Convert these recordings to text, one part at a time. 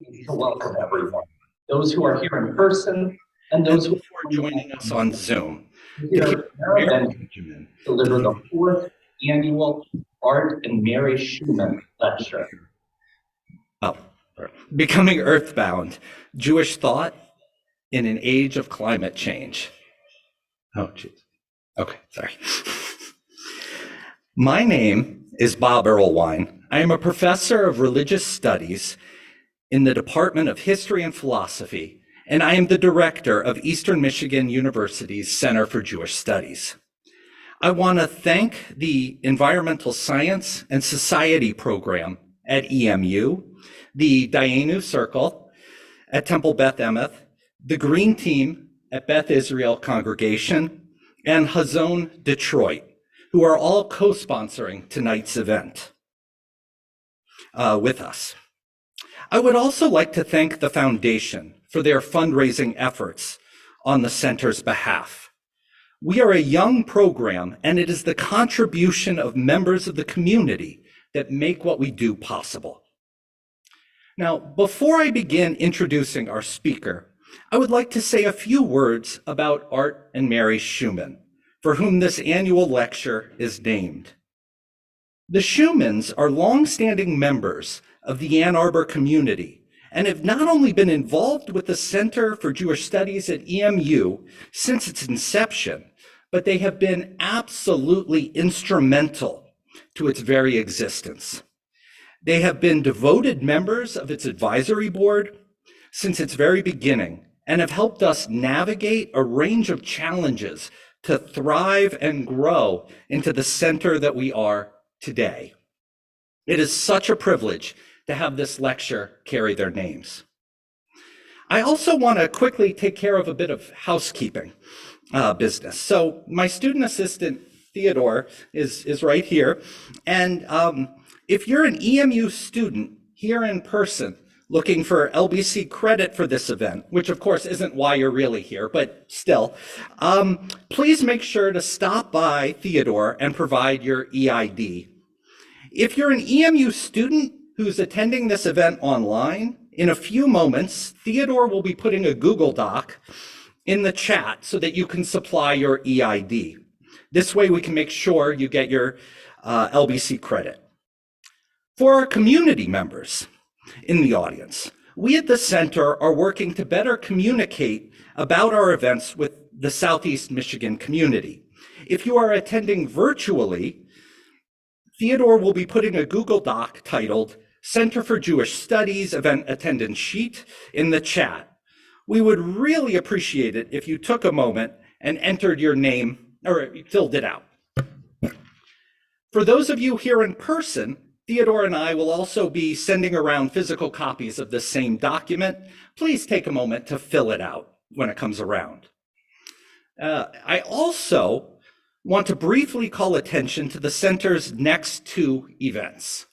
To welcome everyone, those who are here in person and those who are joining us on Zoom. Here, Mara Benjamin deliver the fourth annual Art and Mary Schumann Lecture. Becoming Earthbound, Jewish Thought in an Age of Climate Change. Oh, geez. Okay, sorry. My name is Bob Earlwine. I am a professor of religious studies in the Department of History and Philosophy, and I am the director of Eastern Michigan University's Center for Jewish Studies. I want to thank the Environmental Science and Society program at EMU, the Dayenu Circle at Temple Beth Emeth, the Green Team at Beth Israel Congregation, and Hazon Detroit, who are all co-sponsoring tonight's event with us. I would also like to thank the Foundation for their fundraising efforts on the center's behalf. We are a young program, and it is the contribution of members of the community that make what we do possible. Now, before I begin introducing our speaker, I would like to say a few words about Art and Mary Schumann, for whom this annual lecture is named. The Schumanns are longstanding members of the Ann Arbor community and have not only been involved with the Center for Jewish Studies at EMU since its inception, but they have been absolutely instrumental to its very existence. They have been devoted members of its advisory board since its very beginning and have helped us navigate a range of challenges to thrive and grow into the center that we are today. It is such a privilege to have this lecture carry their names. I also want to quickly take care of a bit of housekeeping business. So my student assistant, Theodore, is right here. And if you're an EMU student here in person looking for LBC credit for this event, which of course isn't why you're really here, but still, please make sure to stop by Theodore and provide your EID. If you're an EMU student who's attending this event online, in a few moments, Theodore will be putting a Google Doc in the chat so that you can supply your EID. This way we can make sure you get your LBC credit. For our community members in the audience, we at the center are working to better communicate about our events with the Southeast Michigan community. If you are attending virtually, Theodore will be putting a Google Doc titled Center for Jewish Studies Event Attendance Sheet in the chat. We would really appreciate it if you took a moment and entered your name or filled it out. For those of you here in person, Theodore and I will also be sending around physical copies of this same document. Please take a moment to fill it out when it comes around. I also want to briefly call attention to the center's next two events.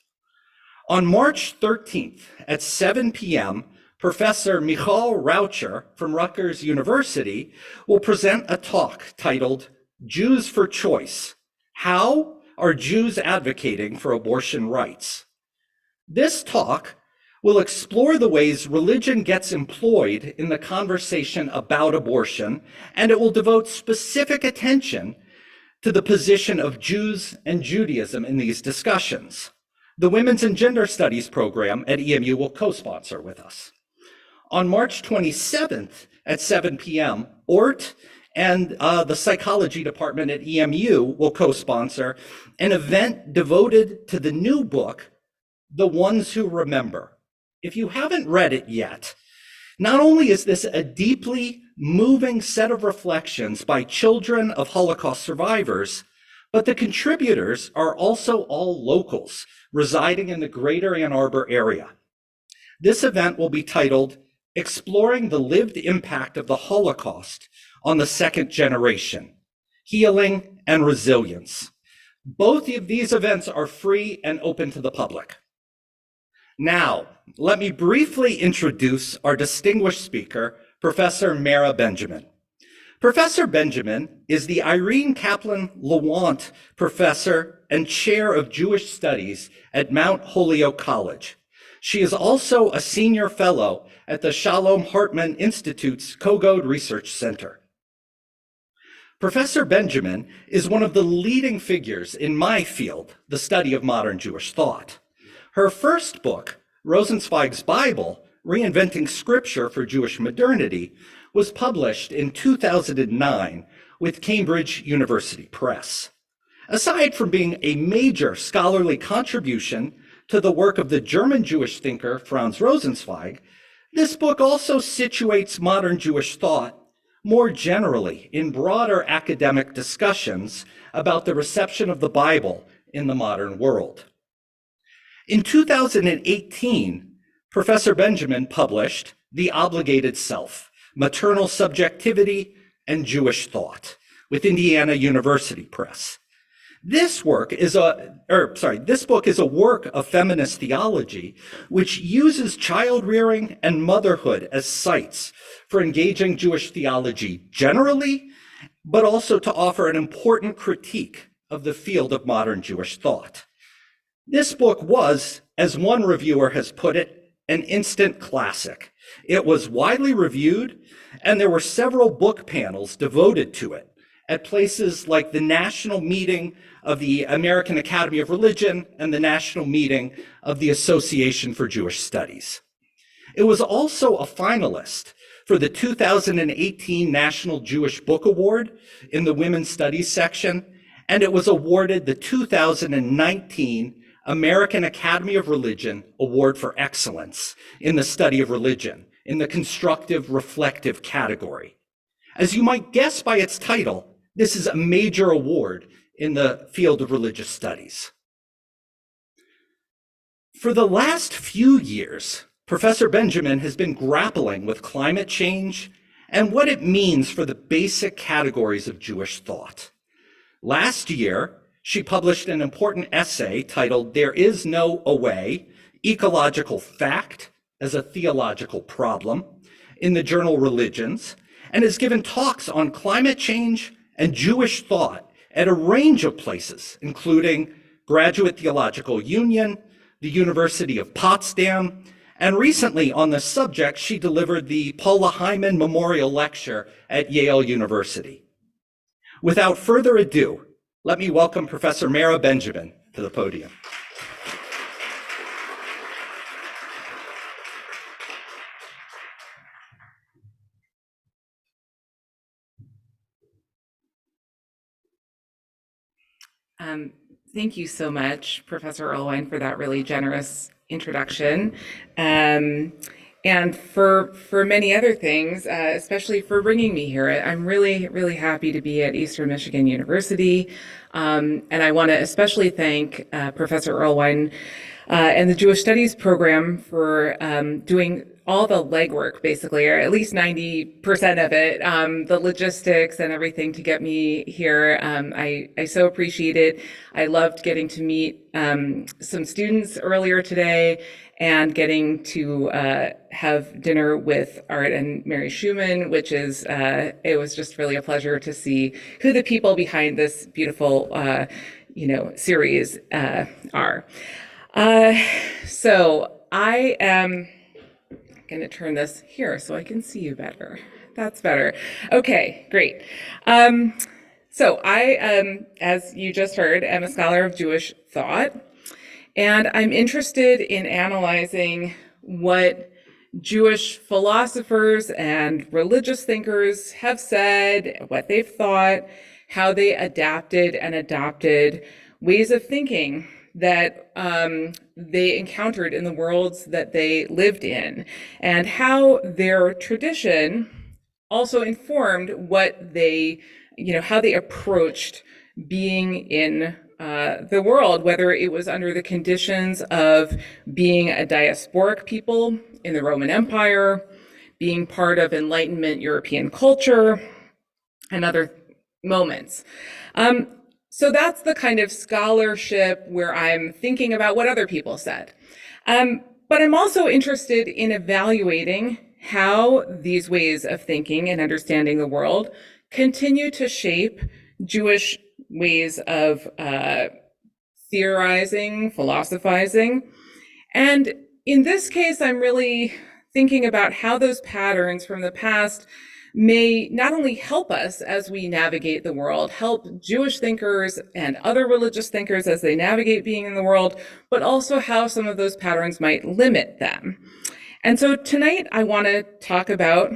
On March 13th at 7 p.m., Professor Michal Raucher from Rutgers University will present a talk titled Jews for Choice: How are Jews advocating for abortion rights? This talk will explore the ways religion gets employed in the conversation about abortion, and it will devote specific attention to the position of Jews and Judaism in these discussions. The Women's and Gender Studies program at EMU will co-sponsor with us. On March 27th at 7 p.m., ORT and the psychology department at EMU will co-sponsor an event devoted to the new book, The Ones Who Remember. If you haven't read it yet, not only is this a deeply moving set of reflections by children of Holocaust survivors, but the contributors are also all locals residing in the greater Ann Arbor area. This event will be titled Exploring the Lived Impact of the Holocaust on the Second Generation, Healing and Resilience. Both of these events are free and open to the public. Now, let me briefly introduce our distinguished speaker, Professor Mara Benjamin. Professor Benjamin is the Irene Kaplan Lawant Professor and Chair of Jewish Studies at Mount Holyoke College. She is also a senior fellow at the Shalom Hartman Institute's Kogod Research Center. Professor Benjamin is one of the leading figures in my field, the study of modern Jewish thought. Her first book, Rosenzweig's Bible, Reinventing Scripture for Jewish Modernity, was published in 2009 with Cambridge University Press. Aside from being a major scholarly contribution to the work of the German Jewish thinker Franz Rosenzweig, this book also situates modern Jewish thought more generally in broader academic discussions about the reception of the Bible in the modern world. In 2018, Professor Benjamin published The Obligated Self, Maternal Subjectivity and Jewish Thought with Indiana University Press. This book is a work of feminist theology which uses child rearing and motherhood as sites for engaging Jewish theology generally, but also to offer an important critique of the field of modern Jewish thought. This book was, as one reviewer has put it, an instant classic. It was widely reviewed, and there were several book panels devoted to it at places like the National Meeting of the American Academy of Religion and the National Meeting of the Association for Jewish Studies. It was also a finalist for the 2018 National Jewish Book Award in the Women's Studies section, and it was awarded the 2019 American Academy of Religion Award for Excellence in the Study of Religion in the Constructive Reflective category. As you might guess by its title, this is a major award in the field of religious studies. For the last few years, Professor Benjamin has been grappling with climate change and what it means for the basic categories of Jewish thought. Last year, she published an important essay titled There Is No A Way, Ecological Fact as a Theological Problem in the journal Religions, and has given talks on climate change and Jewish thought at a range of places, including Graduate Theological Union, the University of Potsdam, and recently on this subject, she delivered the Paula Hyman Memorial Lecture at Yale University. Without further ado, let me welcome Professor Mara Benjamin to the podium. Thank you so much, Professor Irwine, for that really generous introduction, and for many other things, especially for bringing me here. I'm really, really happy to be at Eastern Michigan University, and I want to especially thank Professor Irwine and the Jewish Studies program for doing all the legwork, basically, or at least 90% of it, the logistics and everything to get me here. I so appreciate it. I loved getting to meet some students earlier today and getting to have dinner with Art and Mary Schumann, which is, it was just really a pleasure to see who the people behind this beautiful, series are. So I am going to turn this here so I can see you better. That's better. Okay, great. So I, as you just heard, am a scholar of Jewish thought, and I'm interested in analyzing what Jewish philosophers and religious thinkers have said, what they've thought, how they adapted and adopted ways of thinking that they encountered in the worlds that they lived in, and how their tradition also informed what they, how they approached being in the world, whether it was under the conditions of being a diasporic people in the Roman Empire, being part of Enlightenment European culture, and other moments. So that's the kind of scholarship where I'm thinking about what other people said. But I'm also interested in evaluating how these ways of thinking and understanding the world continue to shape Jewish ways of theorizing, philosophizing, and in this case, I'm really thinking about how those patterns from the past may not only help us as we navigate the world, help Jewish thinkers and other religious thinkers as they navigate being in the world, but also how some of those patterns might limit them. And so tonight I want to talk about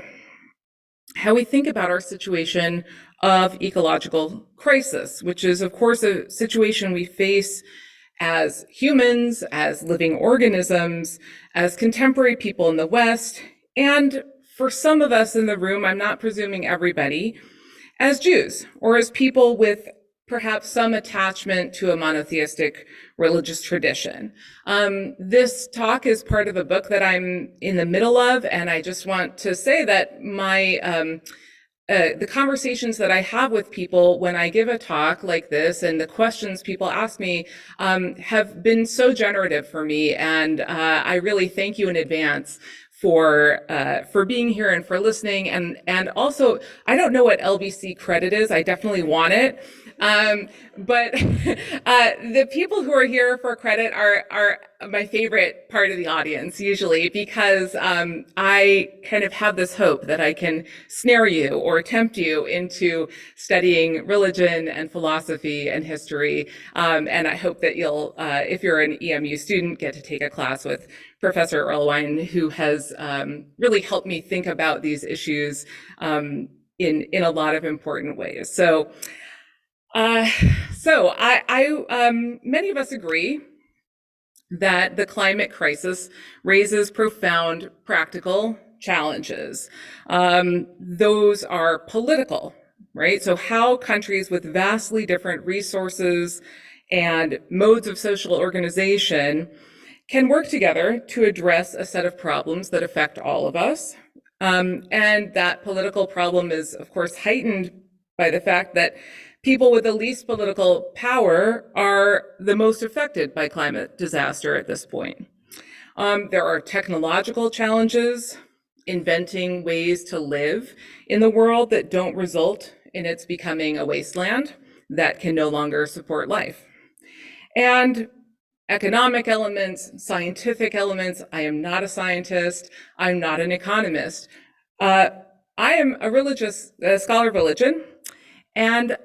how we think about our situation of ecological crisis, which is, of course, a situation we face as humans, as living organisms, as contemporary people in the West, and for some of us in the room, I'm not presuming everybody, as Jews, or as people with perhaps some attachment to a monotheistic religious tradition. This talk is part of a book that I'm in the middle of, and I just want to say that the conversations that I have with people when I give a talk like this and the questions people ask me have been so generative for me, and I really thank you in advance for being here and for listening. And also, I don't know what LBC credit is. I definitely want it. But the people who are here for credit are my favorite part of the audience usually, because I kind of have this hope that I can snare you or tempt you into studying religion and philosophy and history. And I hope that you'll, if you're an EMU student, get to take a class with Professor Erlewine, who has really helped me think about these issues in a lot of important ways. So many of us agree that the climate crisis raises profound practical challenges. Those are political, right? So how countries with vastly different resources and modes of social organization can work together to address a set of problems that affect all of us. And that political problem is, of course, heightened by the fact that people with the least political power are the most affected by climate disaster at this point. There are technological challenges, inventing ways to live in the world that don't result in its becoming a wasteland that can no longer support life. And economic elements, scientific elements. I am not a scientist. I'm not an economist. I am a scholar of religion. And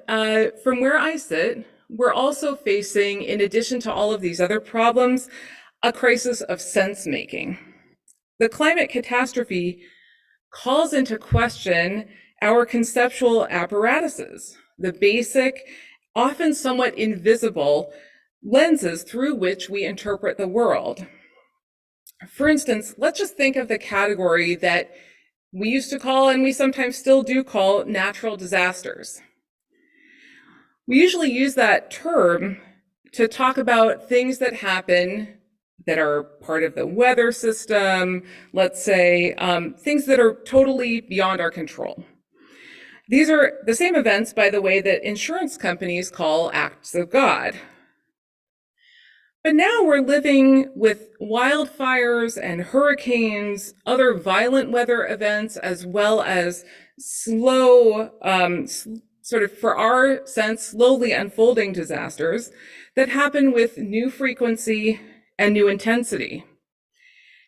from where I sit, we're also facing, in addition to all of these other problems, a crisis of sense-making. The climate catastrophe calls into question our conceptual apparatuses, the basic, often somewhat invisible lenses through which we interpret the world. For instance, let's just think of the category that we used to call, and we sometimes still do call, natural disasters. We usually use that term to talk about things that happen that are part of the weather system, let's say, things that are totally beyond our control. These are the same events, by the way, that insurance companies call acts of God. But now we're living with wildfires and hurricanes, other violent weather events, as well as slow, sort of, for our sense, slowly unfolding disasters that happen with new frequency and new intensity.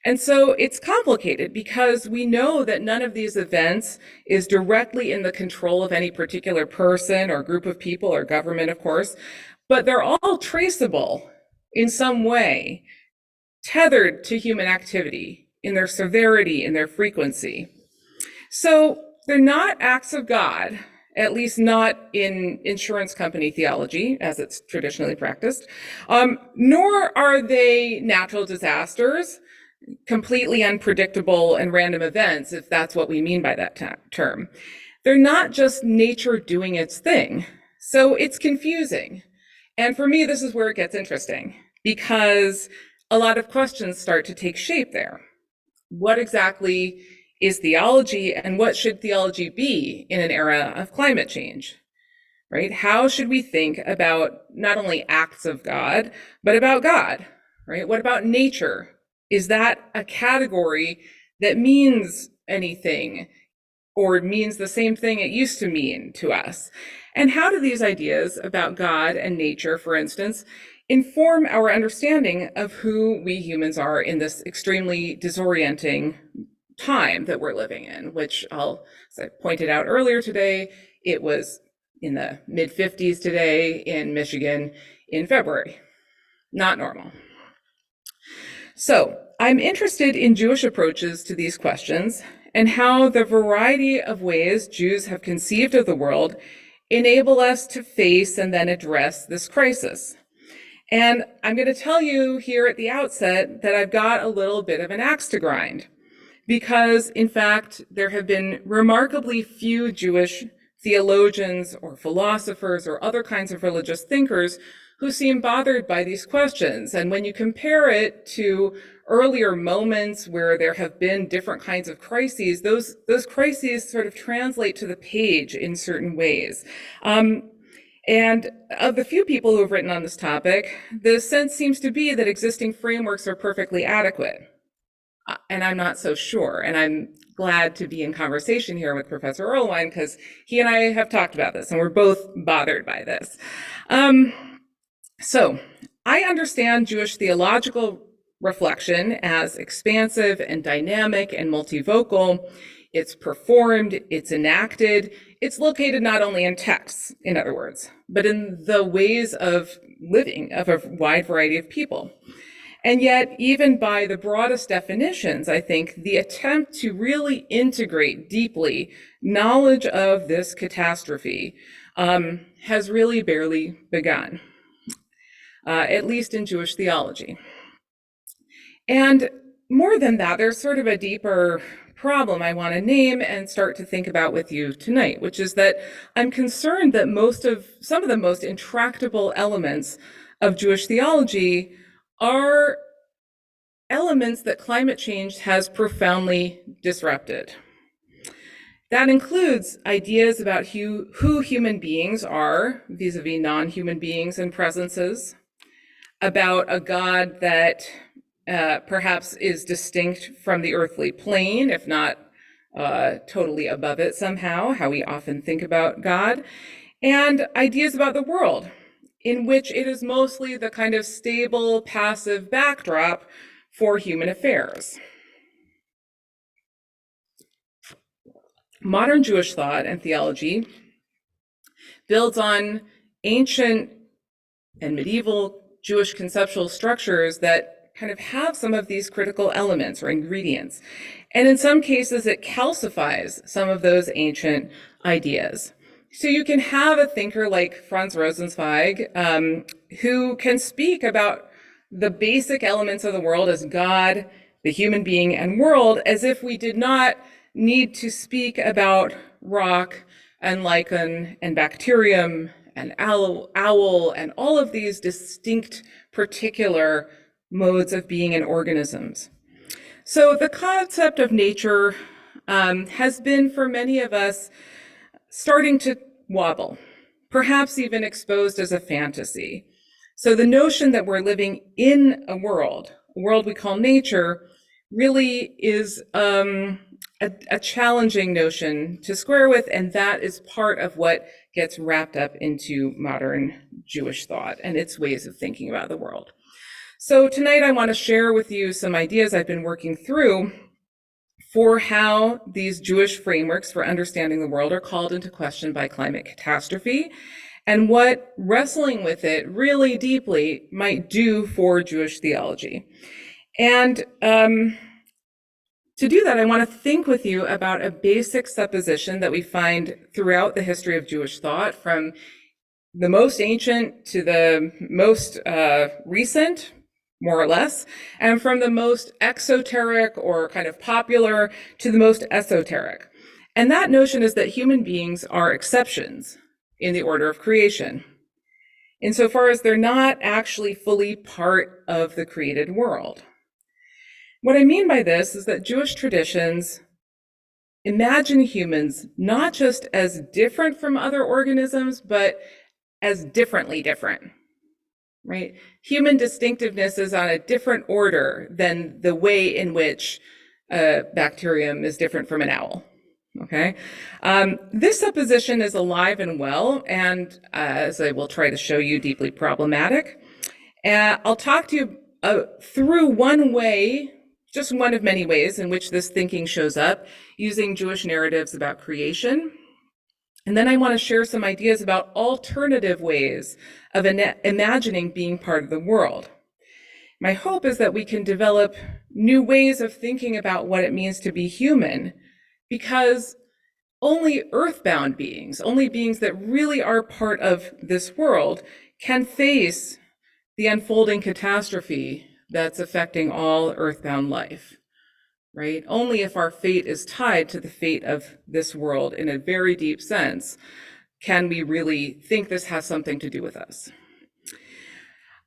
And so it's complicated because we know that none of these events is directly in the control of any particular person or group of people or government, of course, but they're all traceable in some way, tethered to human activity in their severity, in their frequency. So they're not acts of God, at least not in insurance company theology, as it's traditionally practiced, nor are they natural disasters, completely unpredictable and random events, if that's what we mean by that term. They're not just nature doing its thing. So it's confusing. And for me, this is where it gets interesting, because a lot of questions start to take shape there. What exactly is theology, and what should theology be in an era of climate change, right? How should we think about not only acts of God, but about God, right? What about nature? Is that a category that means anything or means the same thing it used to mean to us? And how do these ideas about God and nature, for instance, inform our understanding of who we humans are in this extremely disorienting time that we're living in, which as I pointed out earlier today, it was in the mid-50s today in Michigan in February. Not normal. So I'm interested in Jewish approaches to these questions and how the variety of ways Jews have conceived of the world enable us to face and then address this crisis. And I'm going to tell you here at the outset that I've got a little bit of an axe to grind, because in fact, there have been remarkably few Jewish theologians or philosophers or other kinds of religious thinkers who seem bothered by these questions. And when you compare it to earlier moments where there have been different kinds of crises, those crises sort of translate to the page in certain ways. And of the few people who have written on this topic, the sense seems to be that existing frameworks are perfectly adequate. And I'm not so sure. And I'm glad to be in conversation here with Professor Erlewine, because he and I have talked about this, and we're both bothered by this. So I understand Jewish theological reflection as expansive and dynamic and multivocal. It's performed, it's enacted, it's located not only in texts, in other words, but in the ways of living of a wide variety of people. And yet, even by the broadest definitions, I think the attempt to really integrate deeply knowledge of this catastrophe has really barely begun, at least in Jewish theology. And more than that, there's sort of a deeper problem I want to name and start to think about with you tonight, which is that I'm concerned that some of the most intractable elements of Jewish theology are elements that climate change has profoundly disrupted. That includes ideas about who human beings are vis-a-vis non-human beings and presences, about a God that perhaps is distinct from the earthly plane, if not totally above it somehow, how we often think about God, and ideas about the world, in which it is mostly the kind of stable, passive backdrop for human affairs. Modern Jewish thought and theology builds on ancient and medieval Jewish conceptual structures that kind of have some of these critical elements or ingredients. And in some cases, it calcifies some of those ancient ideas. So you can have a thinker like Franz Rosenzweig, who can speak about the basic elements of the world as God, the human being, and world, as if we did not need to speak about rock and lichen and bacterium and owl and all of these distinct particular modes of being in organisms. So the concept of nature has been, for many of us, starting to wobble, perhaps even exposed as a fantasy. So the notion that we're living in a world we call nature, really is a challenging notion to square with, and that is part of what gets wrapped up into modern Jewish thought and its ways of thinking about the world. So tonight I want to share with you some ideas I've been working through for how these Jewish frameworks for understanding the world are called into question by climate catastrophe, and what wrestling with it really deeply might do for Jewish theology. And to do that, I want to think with you about a basic supposition that we find throughout the history of Jewish thought, from the most ancient to the most recent, more or less, and from the most exoteric or kind of popular to the most esoteric. And that notion is that human beings are exceptions in the order of creation, insofar as they're not actually fully part of the created world. What I mean by this is that Jewish traditions imagine humans not just as different from other organisms, but as differently different, right? Human distinctiveness is on a different order than the way in which a bacterium is different from an owl, okay? This supposition is alive and well, and as I will try to show you, deeply problematic. And I'll talk to you through one way, just one of many ways in which this thinking shows up, using Jewish narratives about creation. And then I want to share some ideas about alternative ways of imagining being part of the world. My hope is that we can develop new ways of thinking about what it means to be human, because only earthbound beings, only beings that really are part of this world, can face the unfolding catastrophe that's affecting all earthbound life, right? Only if our fate is tied to the fate of this world in a very deep sense can we really think this has something to do with us.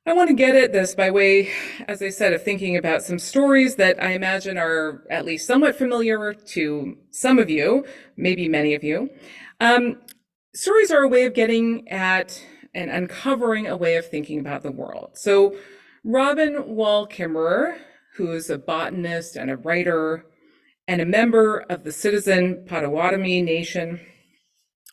I want to get at this by way, as I said, of thinking about some stories that I imagine are at least somewhat familiar to some of you, maybe many of you. Stories are a way of getting at and uncovering a way of thinking about the world. So Robin Wall Kimmerer, who's a botanist and a writer and a member of the citizen Potawatomi Nation,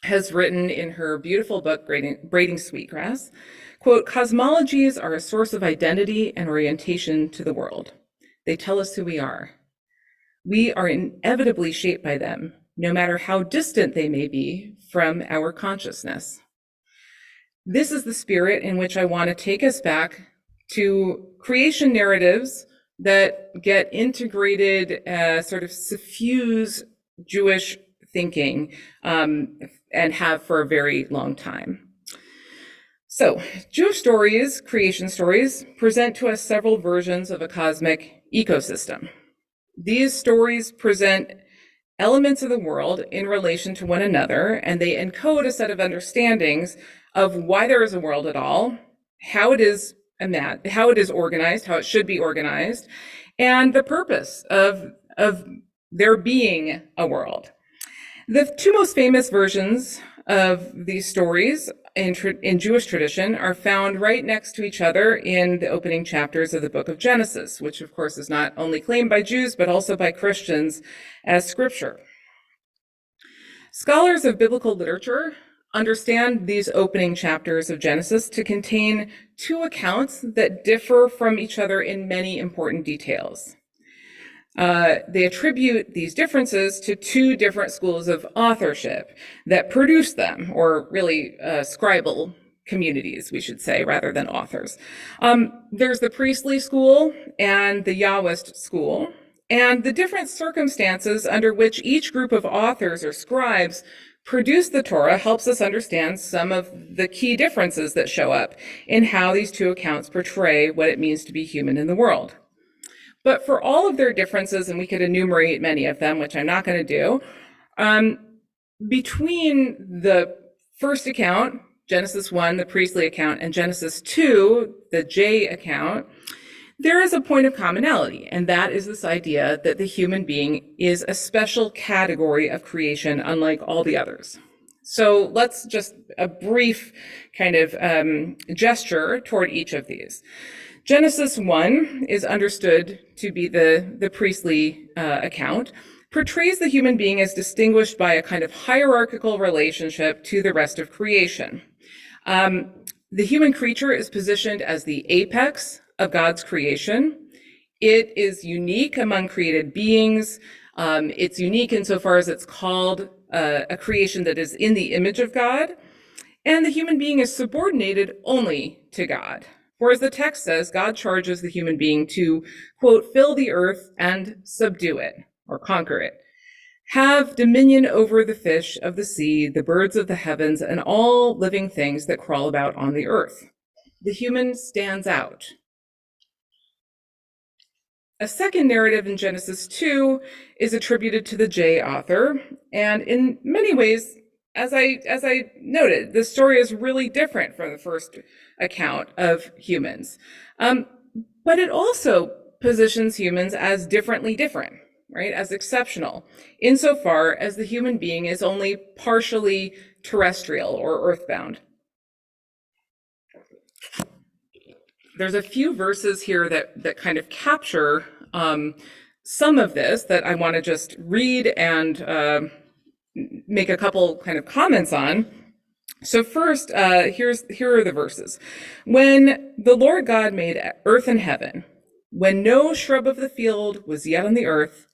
has written in her beautiful book, Braiding Sweetgrass, quote, "Cosmologies are a source of identity and orientation to the world. They tell us who we are. We are inevitably shaped by them, no matter how distant they may be from our consciousness." This is the spirit in which I want to take us back to creation narratives that get integrated, sort of suffuse Jewish thinking, and have for a very long time. So, Jewish stories, creation stories, present to us several versions of a cosmic ecosystem. These stories present elements of the world in relation to one another, and they encode a set of understandings of why there is a world at all, how it is organized, how it should be organized, and the purpose of there being a world. The two most famous versions of these stories in Jewish tradition are found right next to each other in the opening chapters of the book of Genesis, which of course is not only claimed by Jews, but also by Christians as scripture. Scholars of biblical literature understand these opening chapters of Genesis to contain two accounts that differ from each other in many important details. They attribute these differences to two different schools of authorship that produced them, or really scribal communities, we should say, rather than authors. There's the priestly school and the Yahwist school, and the different circumstances under which each group of authors or scribes produced the Torah helps us understand some of the key differences that show up in how these two accounts portray what it means to be human in the world. But for all of their differences, and we could enumerate many of them, which I'm not going to do, between the first account, Genesis 1, the priestly account, and Genesis 2, the J account, there is a point of commonality, and that is this idea that the human being is a special category of creation, unlike all the others. So let's just a brief kind of gesture toward each of these. Genesis 1 is understood to be the priestly account, portrays the human being as distinguished by a kind of hierarchical relationship to the rest of creation. The human creature is positioned as the apex of God's creation. It is unique among created beings. It's unique insofar as it's called a creation that is in the image of God. And the human being is subordinated only to God. For as the text says, God charges the human being to, quote, "fill the earth and subdue it," or conquer it. "Have dominion over the fish of the sea, the birds of the heavens, and all living things that crawl about on the earth." The human stands out. A second narrative in Genesis 2 is attributed to the J author, and in many ways, as I noted, the story is really different from the first account of humans. But it also positions humans as differently different, right? As exceptional, insofar as the human being is only partially terrestrial or earthbound. There's a few verses here that kind of capture some of this that I want to just read and make a couple kind of comments on. So first, here are the verses. When the Lord God made earth and heaven, when no shrub of the field was yet on the earth,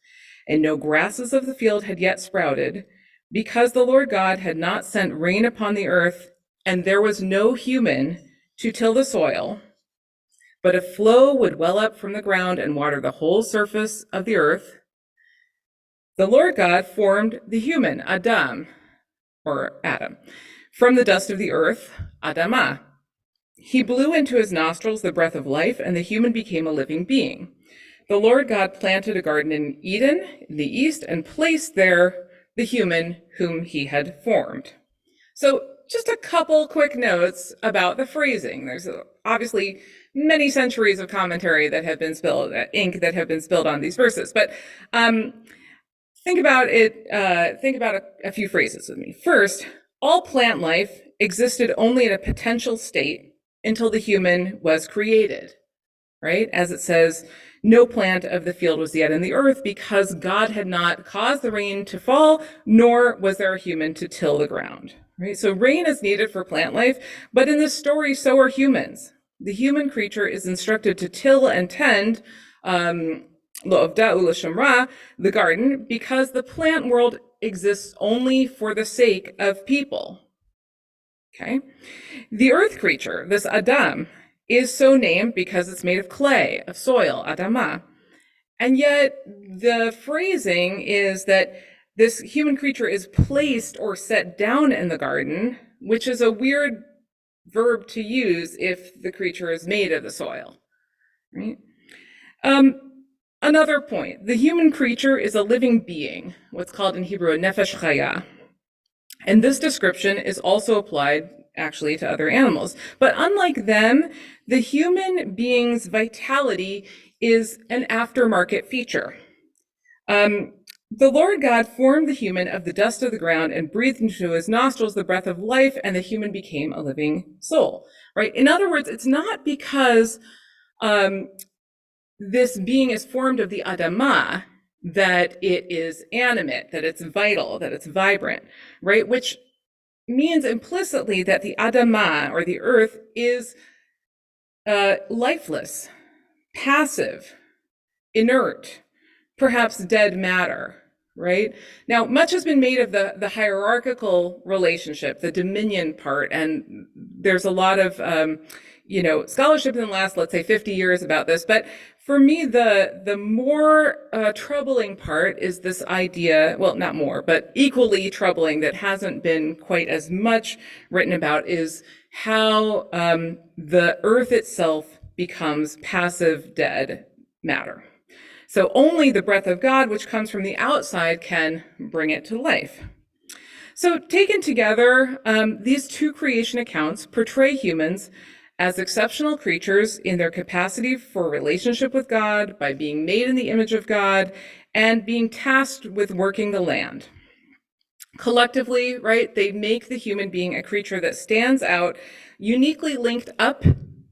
and no grasses of the field had yet sprouted, because the Lord God had not sent rain upon the earth, and there was no human to till the soil, but a flow would well up from the ground and water the whole surface of the earth, the Lord God formed the human, Adam, or Adam, from the dust of the earth, Adamah. He blew into his nostrils the breath of life, and the human became a living being. The Lord God planted a garden in Eden in the east and placed there the human whom he had formed. So just a couple quick notes about the phrasing. There's obviously many centuries of commentary that have been spilled, ink that have been spilled on these verses, but think about it. Think about a few phrases with me. First, all plant life existed only in a potential state until the human was created, right? As it says, no plant of the field was yet in the earth because God had not caused the rain to fall, nor was there a human to till the ground, right? So rain is needed for plant life, but in this story, so are humans. The human creature is instructed to till and tend the garden, because the plant world exists only for the sake of people. Okay. The earth creature, this Adam, is so named because it's made of clay, of soil, Adamah. And yet the phrasing is that this human creature is placed or set down in the garden, which is a weird verb to use if the creature is made of the soil, right? Another point, the human creature is a living being, what's called in Hebrew a nefesh chaya. And this description is also applied actually to other animals. But unlike them, the human being's vitality is an aftermarket feature. The Lord God formed the human of the dust of the ground and breathed into his nostrils the breath of life, and the human became a living soul, right? In other words, it's not because this being is formed of the Adamah that it is animate, that it's vital, that it's vibrant, right? Which means implicitly that the Adamah, or the earth, is lifeless, passive, inert, perhaps dead matter, right? Now, much has been made of the hierarchical relationship, the dominion part, and there's a lot of scholarship in the last, let's say, 50 years about this. But for me, the more troubling part is this idea, well, not more, but equally troubling, that hasn't been quite as much written about, is how the earth itself becomes passive, dead matter. So only the breath of God, which comes from the outside, can bring it to life. So taken together, these two creation accounts portray humans as exceptional creatures in their capacity for relationship with God, by being made in the image of God, and being tasked with working the land. Collectively, right, they make the human being a creature that stands out, uniquely linked up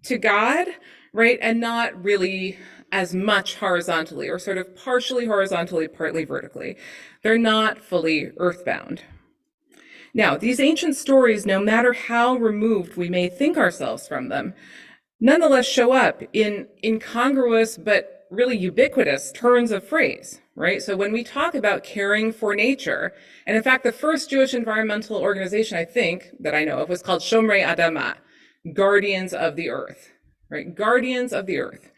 to God, right, and not really as much horizontally, or sort of partially horizontally, partly vertically. They're not fully earthbound. Now, these ancient stories, no matter how removed we may think ourselves from them, nonetheless show up in incongruous but really ubiquitous turns of phrase, right? So when we talk about caring for nature, and in fact, the first Jewish environmental organization, I think, that I know of, was called Shomrei Adamah, Guardians of the Earth, right? Guardians of the Earth.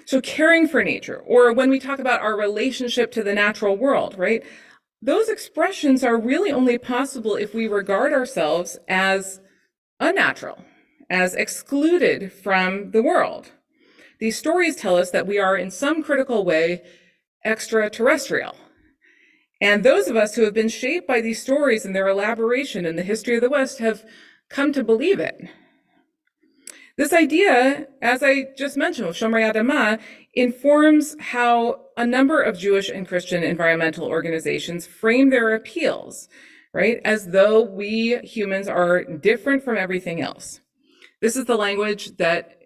So caring for nature, or when we talk about our relationship to the natural world, right? Those expressions are really only possible if we regard ourselves as unnatural, as excluded from the world. These stories tell us that we are in some critical way extraterrestrial. And those of us who have been shaped by these stories and their elaboration in the history of the West have come to believe it. This idea, as I just mentioned with Shomrei Adamah, informs how a number of Jewish and Christian environmental organizations frame their appeals, right? As though we humans are different from everything else. This is the language that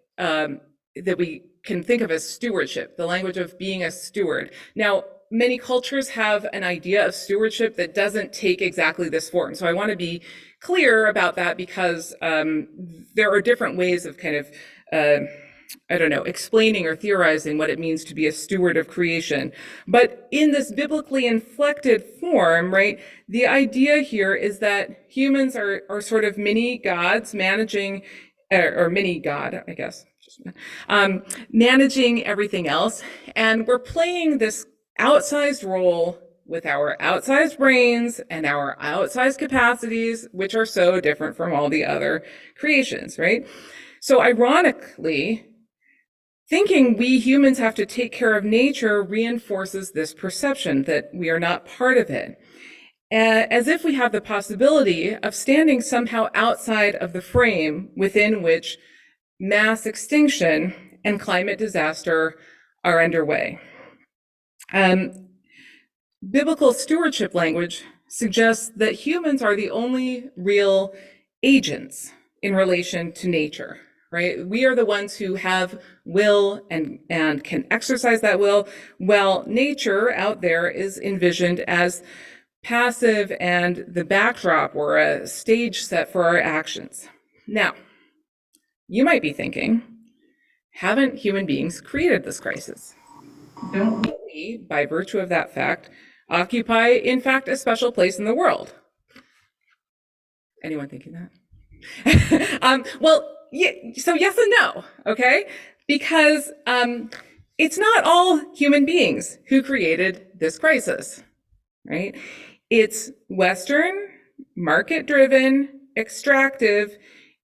we can think of as stewardship, the language of being a steward. Now, many cultures have an idea of stewardship that doesn't take exactly this form. So I want to be clear about that because there are different ways of kind of, explaining or theorizing what it means to be a steward of creation. But in this biblically inflected form, right, the idea here is that humans are sort of mini gods managing, or mini God, I guess, managing everything else. And we're playing this outsized role with our outsized brains and our outsized capacities, which are so different from all the other creations, right? So ironically, thinking we humans have to take care of nature reinforces this perception that we are not part of it, as if we have the possibility of standing somehow outside of the frame within which mass extinction and climate disaster are underway. Biblical stewardship language suggests that humans are the only real agents in relation to nature, right? We are the ones who have will and can exercise that will, while nature out there is envisioned as passive and the backdrop or a stage set for our actions. Now, you might be thinking, haven't human beings created this crisis? Don't we, by virtue of that fact, occupy, in fact, a special place in the world? Anyone thinking that? Well, yeah, so yes and no, okay? Because it's not all human beings who created this crisis, right? It's Western, market-driven, extractive,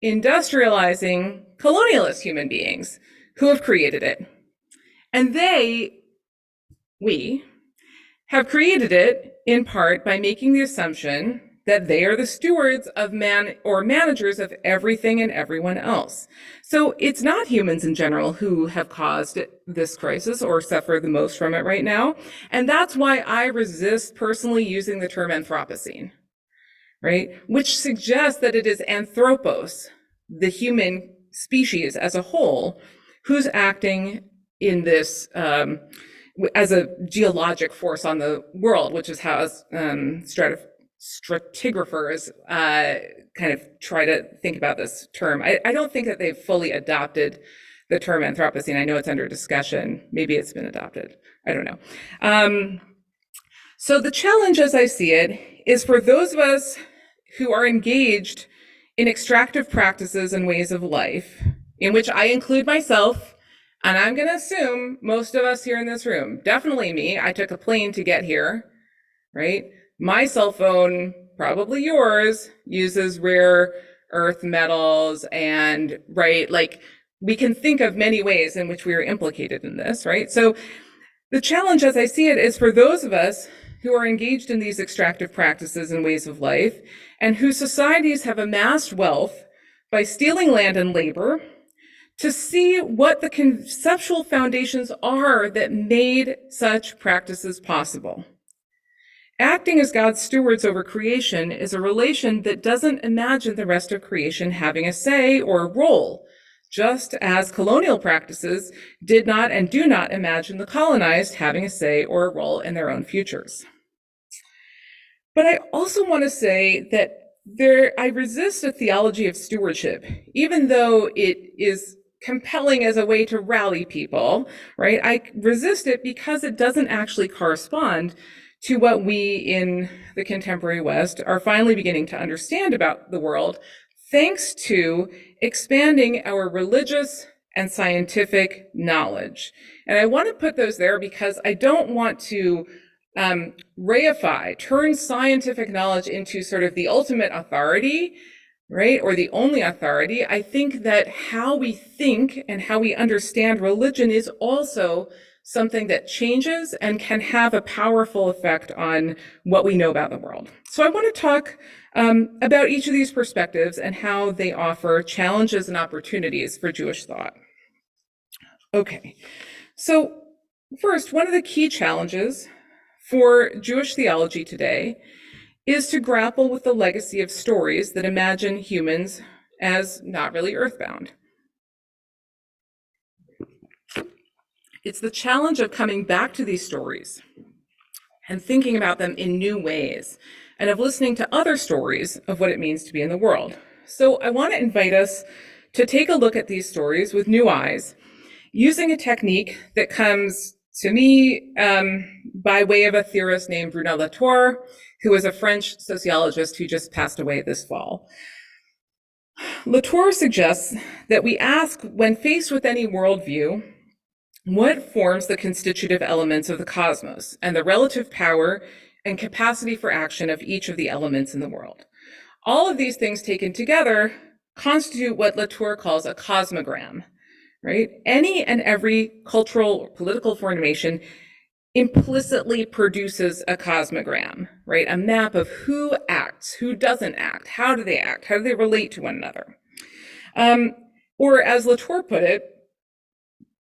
industrializing, colonialist human beings who have created it. And we, have created it in part by making the assumption that they are the stewards of man or managers of everything and everyone else. So it's not humans in general who have caused this crisis or suffer the most from it right now. And that's why I resist personally using the term Anthropocene, right? Which suggests that it is anthropos, the human species as a whole, who's acting in this as a geologic force on the world, which is how stratigraphers kind of try to think about this term. I don't think that they've fully adopted the term Anthropocene. I know it's under discussion. Maybe it's been adopted. I don't know. So the challenge, as I see it, is for those of us who are engaged in extractive practices and ways of life, in which I include myself, and I'm going to assume most of us here in this room, definitely me, I took a plane to get here, right? My cell phone, probably yours, uses rare earth metals and, right, like we can think of many ways in which we are implicated in this, right? So the challenge, as I see it, is for those of us who are engaged in these extractive practices and ways of life and whose societies have amassed wealth by stealing land and labor, to see what the conceptual foundations are that made such practices possible. Acting as God's stewards over creation is a relation that doesn't imagine the rest of creation having a say or a role, just as colonial practices did not and do not imagine the colonized having a say or a role in their own futures. But I also want to say that I resist a theology of stewardship, even though it is compelling as a way to rally people, right? I resist it because it doesn't actually correspond to what we in the contemporary West are finally beginning to understand about the world, thanks to expanding our religious and scientific knowledge. And I want to put those there because I don't want to reify, turn scientific knowledge into sort of the ultimate authority, right? Or the only authority. I think that how we think and how we understand religion is also something that changes and can have a powerful effect on what we know about the world. So I want to talk about each of these perspectives and how they offer challenges and opportunities for Jewish thought. Okay, so first, one of the key challenges for Jewish theology today is to grapple with the legacy of stories that imagine humans as not really earthbound. It's the challenge of coming back to these stories and thinking about them in new ways, and of listening to other stories of what it means to be in the world. So I want to invite us to take a look at these stories with new eyes, using a technique that comes to me by way of a theorist named Bruno Latour, who was a French sociologist who just passed away this fall. Latour suggests that we ask, when faced with any worldview, what forms the constitutive elements of the cosmos and the relative power and capacity for action of each of the elements in the world. All of these things taken together constitute what Latour calls a cosmogram, right? Any and every cultural or political formation implicitly produces a cosmogram, right? A map of who acts, who doesn't act, how do they act, how do they relate to one another? Or as Latour put it,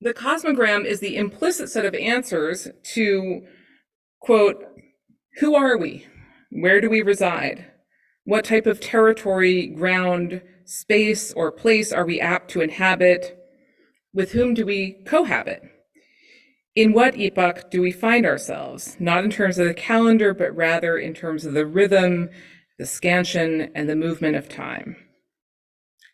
the cosmogram is the implicit set of answers to, quote, who are we? Where do we reside? What type of territory, ground, space, or place are we apt to inhabit? With whom do we cohabit? In what epoch do we find ourselves? Not in terms of the calendar, but rather in terms of the rhythm, the scansion, and the movement of time.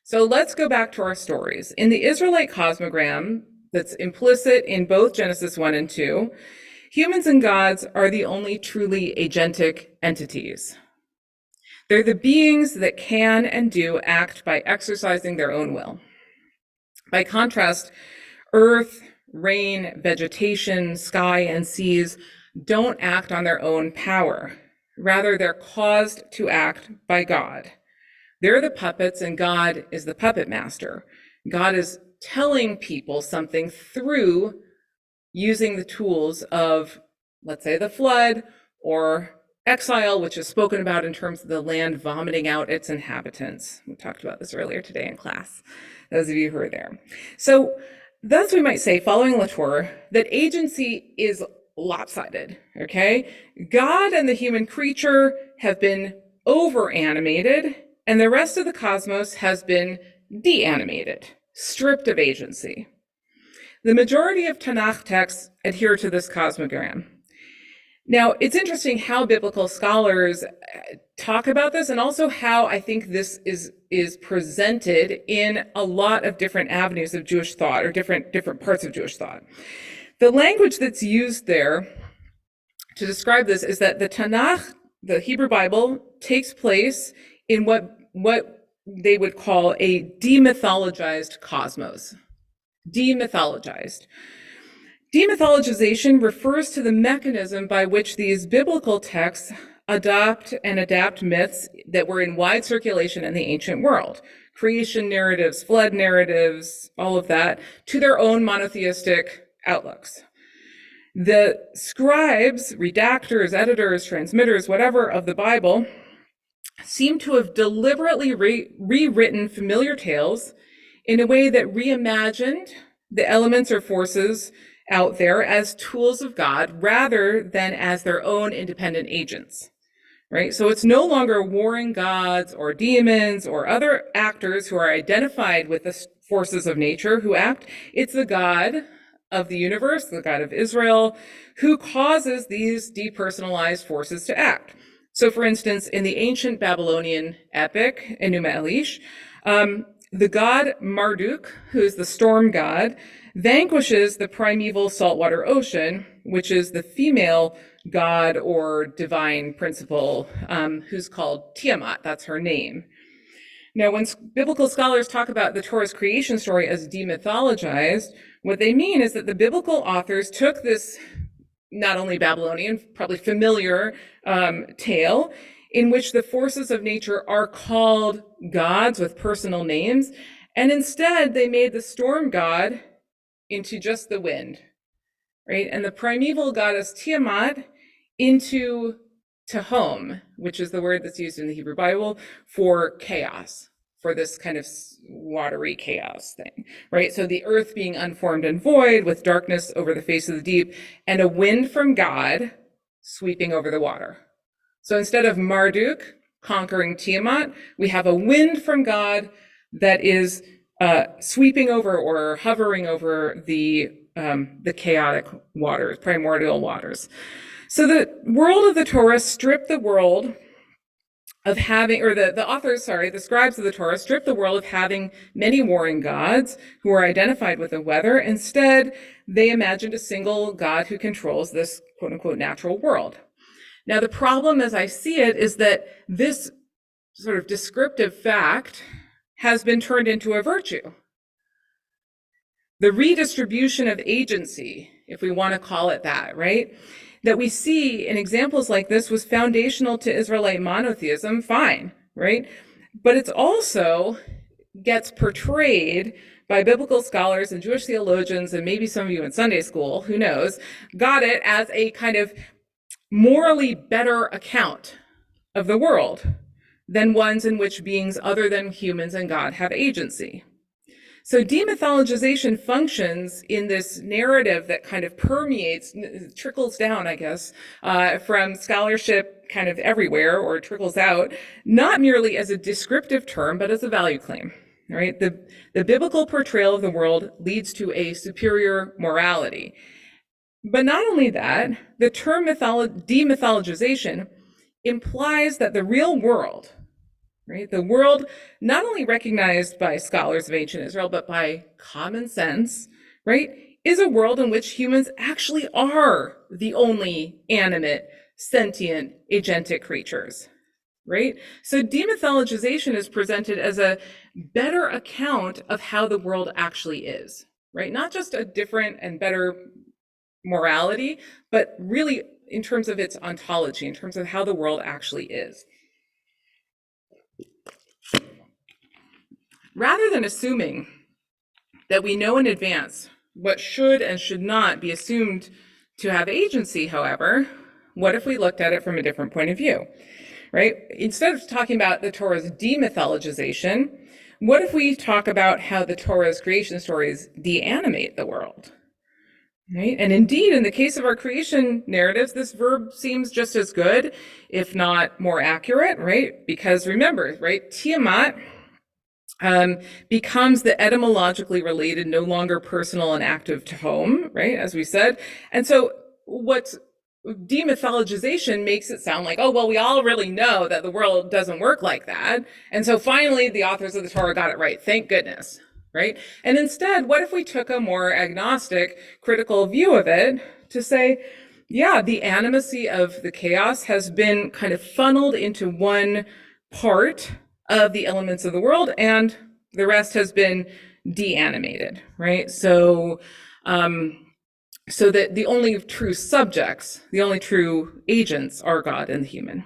So let's go back to our stories. In the Israelite cosmogram that's implicit in both Genesis 1 and 2, humans and gods are the only truly agentic entities. They're the beings that can and do act by exercising their own will. By contrast, earth, rain, vegetation, sky, and seas don't act on their own power. Rather, they're caused to act by God. They're the puppets, and God is the puppet master. God is telling people something through using the tools of, let's say, the flood or exile, which is spoken about in terms of the land vomiting out its inhabitants. We talked about this earlier today in class, those of you who are there. So thus we might say, following Latour, that agency is lopsided, okay? God and the human creature have been over-animated, and the rest of the cosmos has been de-animated, stripped of agency. The majority of Tanakh texts adhere to this cosmogram. Now, it's interesting how biblical scholars talk about this, and also how I think this is presented in a lot of different avenues of Jewish thought, or different parts of Jewish thought. The language that's used there to describe this is that the Tanakh, the Hebrew Bible, takes place in what they would call a demythologized cosmos. Demythologized. Demythologization refers to the mechanism by which these biblical texts adopt and adapt myths that were in wide circulation in the ancient world. Creation narratives, flood narratives, all of that, to their own monotheistic outlooks. The scribes, redactors, editors, transmitters, whatever, of the Bible seem to have deliberately rewritten familiar tales in a way that reimagined the elements or forces out there as tools of God rather than as their own independent agents, right? So it's no longer warring gods or demons or other actors who are identified with the forces of nature who act. It's the God of the universe, the God of Israel, who causes these depersonalized forces to act. So for instance, in the ancient Babylonian epic, Enuma Elish, the god Marduk, who is the storm god, vanquishes the primeval saltwater ocean, which is the female god or divine principle, who's called Tiamat. That's her name. Now, when biblical scholars talk about the Torah's creation story as demythologized, what they mean is that the biblical authors took this not only Babylonian, probably familiar tale, in which the forces of nature are called gods with personal names, and instead they made the storm god into just the wind, right? And the primeval goddess Tiamat into Tehom, which is the word that's used in the Hebrew Bible for chaos, for this kind of watery chaos thing, right? So the earth being unformed and void with darkness over the face of the deep and a wind from God sweeping over the water. So instead of Marduk conquering Tiamat, we have a wind from God that is sweeping over or hovering over the chaotic waters, primordial waters. So the world of the Torah stripped the world of having, or the authors, the scribes of the Torah stripped the world of having many warring gods who are identified with the weather. Instead, they imagined a single God who controls this quote unquote natural world. Now, the problem as I see it is that this sort of descriptive fact has been turned into a virtue. The redistribution of agency, if we want to call it that, right? That we see in examples like this was foundational to Israelite monotheism, fine, right? But it's also gets portrayed by biblical scholars and Jewish theologians, and maybe some of you in Sunday school, who knows, got it as a kind of morally better account of the world than ones in which beings other than humans and God have agency. So demythologization functions in this narrative that kind of permeates, trickles down, I guess, from scholarship kind of everywhere, or trickles out, not merely as a descriptive term, but as a value claim, right? The biblical portrayal of the world leads to a superior morality. But not only that, the term demythologization implies that the real world, right, the world not only recognized by scholars of ancient Israel, but by common sense, right, is a world in which humans actually are the only animate, sentient, agentic creatures, right? So demythologization is presented as a better account of how the world actually is, right? Not just a different and better morality, but really in terms of its ontology, in terms of how the world actually is. Rather than assuming that we know in advance what should and should not be assumed to have agency, however, what if we looked at it from a different point of view, right? Instead of talking about the Torah's demythologization, what if we talk about how the Torah's creation stories deanimate the world? Right? And indeed, in the case of our creation narratives, this verb seems just as good, if not more accurate, right? Because remember, right, Tiamat becomes the etymologically related, no longer personal and active to home, right, as we said. And so what's demythologization makes it sound like, oh, well, we all really know that the world doesn't work like that. And so finally, the authors of the Torah got it right. Thank goodness. Right? And instead, what if we took a more agnostic, critical view of it to say, yeah, the animacy of the chaos has been kind of funneled into one part of the elements of the world, and the rest has been deanimated, right? So, so that the only true subjects, the only true agents are God and the human.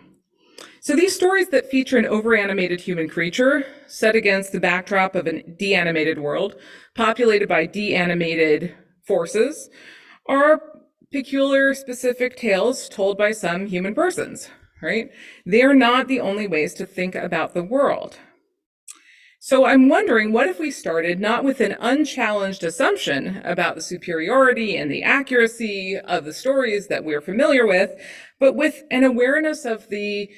So these stories that feature an overanimated human creature set against the backdrop of a deanimated world populated by deanimated forces are peculiar, specific tales told by some human persons, right? They are not the only ways to think about the world. So I'm wondering, what if we started not with an unchallenged assumption about the superiority and the accuracy of the stories that we're familiar with, but with an awareness of the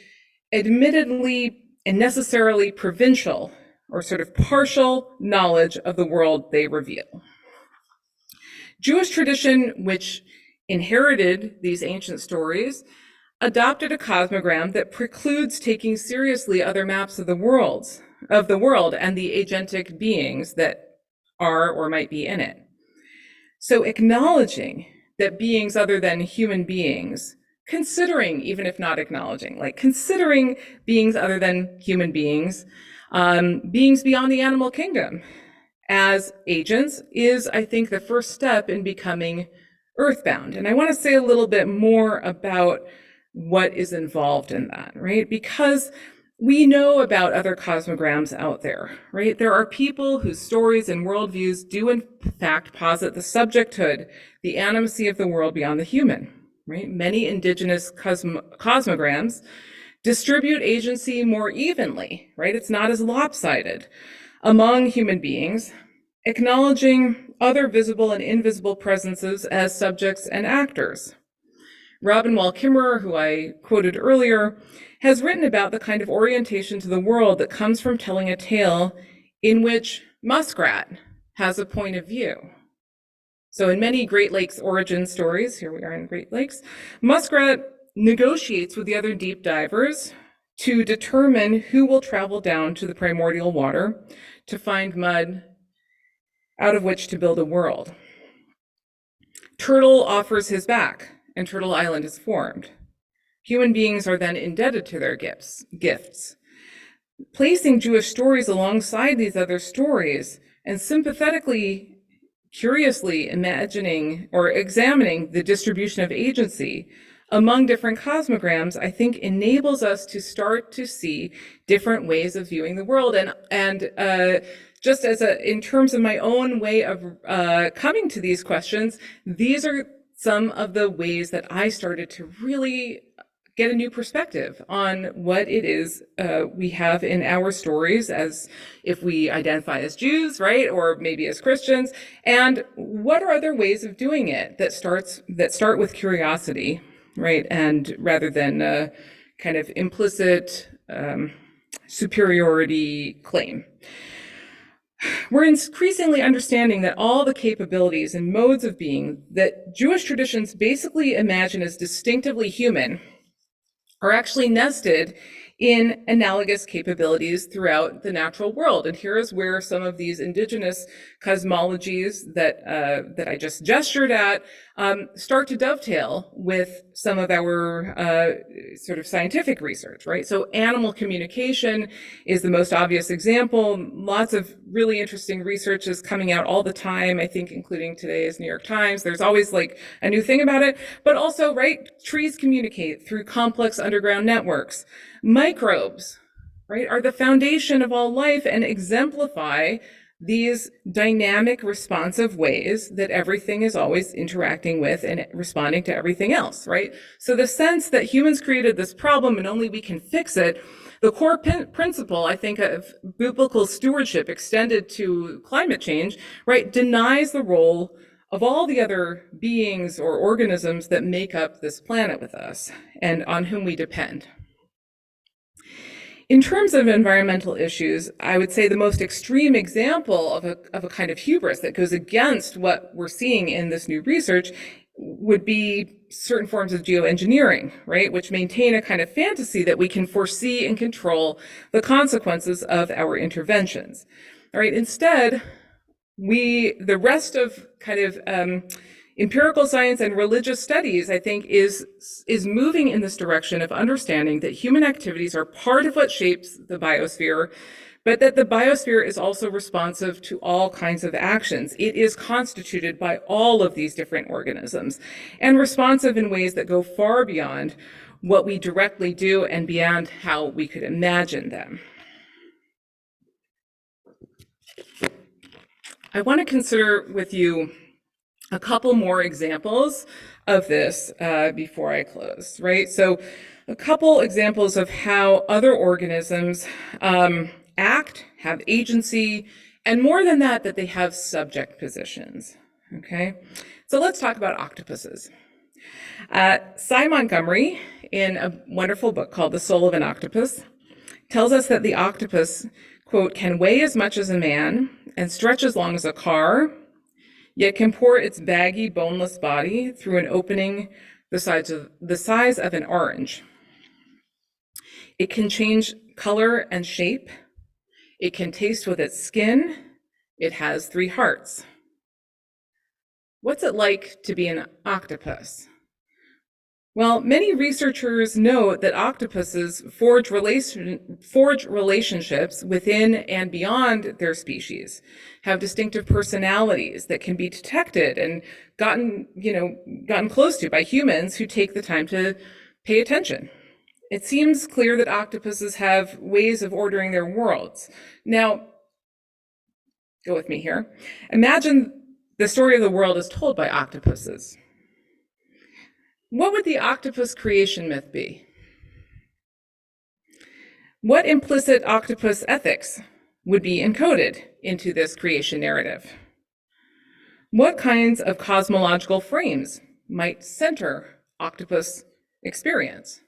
admittedly and necessarily provincial or sort of partial knowledge of the world they reveal. Jewish tradition, which inherited these ancient stories, adopted a cosmogram that precludes taking seriously other maps of the world and the agentic beings that are or might be in it. So acknowledging that beings other than human beings, considering, even if not acknowledging, like considering beings other than human beings, beings beyond the animal kingdom as agents is, I think, the first step in becoming earthbound. And I want to say a little bit more about what is involved in that, right? Because we know about other cosmograms out there, right? There are people whose stories and worldviews do in fact posit the subjecthood, the animacy of the world beyond the human. Right? Many indigenous cosmograms distribute agency more evenly, right? It's not as lopsided among human beings, acknowledging other visible and invisible presences as subjects and actors. Robin Wall Kimmerer, who I quoted earlier, has written about the kind of orientation to the world that comes from telling a tale in which Muskrat has a point of view. So in many Great Lakes origin stories, here we are in Great Lakes, muskrat negotiates with the other deep divers to determine who will travel down to the primordial water to find mud out of which to build a world. Turtle offers his back, and Turtle Island is formed. Human beings are then indebted to their gifts. Placing Jewish stories alongside these other stories and sympathetically, curiously imagining or examining the distribution of agency among different cosmograms, I think enables us to start to see different ways of viewing the world. And just as in terms of my own way of coming to these questions, these are some of the ways that I started to really get a new perspective on what it is we have in our stories, as if we identify as Jews, right, or maybe as Christians, and what are other ways of doing it that start with curiosity, right, and rather than kind of implicit superiority claim. We're increasingly understanding that all the capabilities and modes of being that Jewish traditions basically imagine as distinctively human are actually nested in analogous capabilities throughout the natural world. And here is where some of these indigenous cosmologies that I just gestured at start to dovetail with some of our sort of scientific research, right? So animal communication is the most obvious example. Lots of really interesting research is coming out all the time, I think, including today's New York Times. There's always like a new thing about it, but also, right, trees communicate through complex underground networks. Microbes, right, are the foundation of all life and exemplify these dynamic, responsive ways that everything is always interacting with and responding to everything else, right? So the sense that humans created this problem and only we can fix it, the core principle, I think, of biblical stewardship extended to climate change, right, denies the role of all the other beings or organisms that make up this planet with us and on whom we depend. In terms of environmental issues, I would say the most extreme example of a kind of hubris that goes against what we're seeing in this new research would be certain forms of geoengineering, right, which maintain a kind of fantasy that we can foresee and control the consequences of our interventions. All right, instead, the rest of kind of empirical science and religious studies, I think, is moving in this direction of understanding that human activities are part of what shapes the biosphere, but that the biosphere is also responsive to all kinds of actions. It is constituted by all of these different organisms and responsive in ways that go far beyond what we directly do and beyond how we could imagine them. I want to consider with you a couple more examples of this before I close, right? So a couple examples of how other organisms act, have agency, and more than that, that they have subject positions, okay? So let's talk about octopuses. Cy Montgomery, in a wonderful book called The Soul of an Octopus, tells us that the octopus, quote, can weigh as much as a man and stretch as long as a car, yet can pour its baggy, boneless body through an opening the size of an orange. It can change color and shape. It can taste with its skin. It has 3 hearts. What's it like to be an octopus? Well, many researchers note that octopuses forge relationships within and beyond their species, have distinctive personalities that can be detected and gotten close to by humans who take the time to pay attention. It seems clear that octopuses have ways of ordering their worlds. Now, go with me here. Imagine the story of the world is told by octopuses. What would the octopus creation myth be? What implicit octopus ethics would be encoded into this creation narrative? What kinds of cosmological frames might center octopus experience,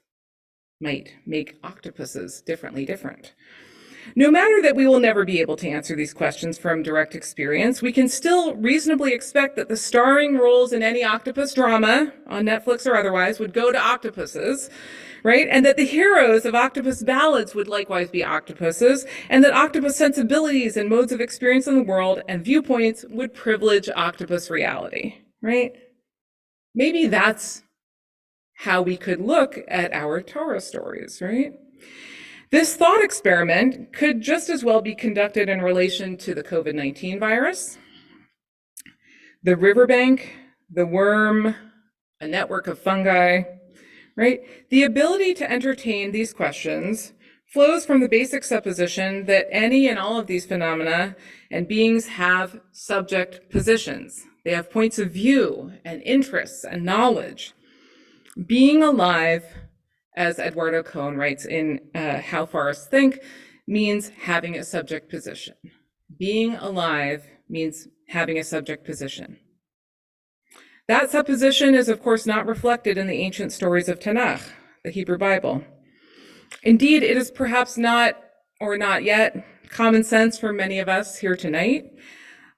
might make octopuses different? No matter that we will never be able to answer these questions from direct experience, we can still reasonably expect that the starring roles in any octopus drama, on Netflix or otherwise, would go to octopuses, right? And that the heroes of octopus ballads would likewise be octopuses, and that octopus sensibilities and modes of experience in the world and viewpoints would privilege octopus reality, right? Maybe that's how we could look at our Torah stories, right? This thought experiment could just as well be conducted in relation to the COVID-19 virus, the riverbank, the worm, a network of fungi, right? The ability to entertain these questions flows from the basic supposition that any and all of these phenomena and beings have subject positions. They have points of view and interests and knowledge. Being alive, as Eduardo Cohen writes in How Forests Think, means having a subject position. Being alive means having a subject position. That supposition is, of course, not reflected in the ancient stories of Tanakh, the Hebrew Bible. Indeed, it is perhaps not, or not yet, common sense for many of us here tonight.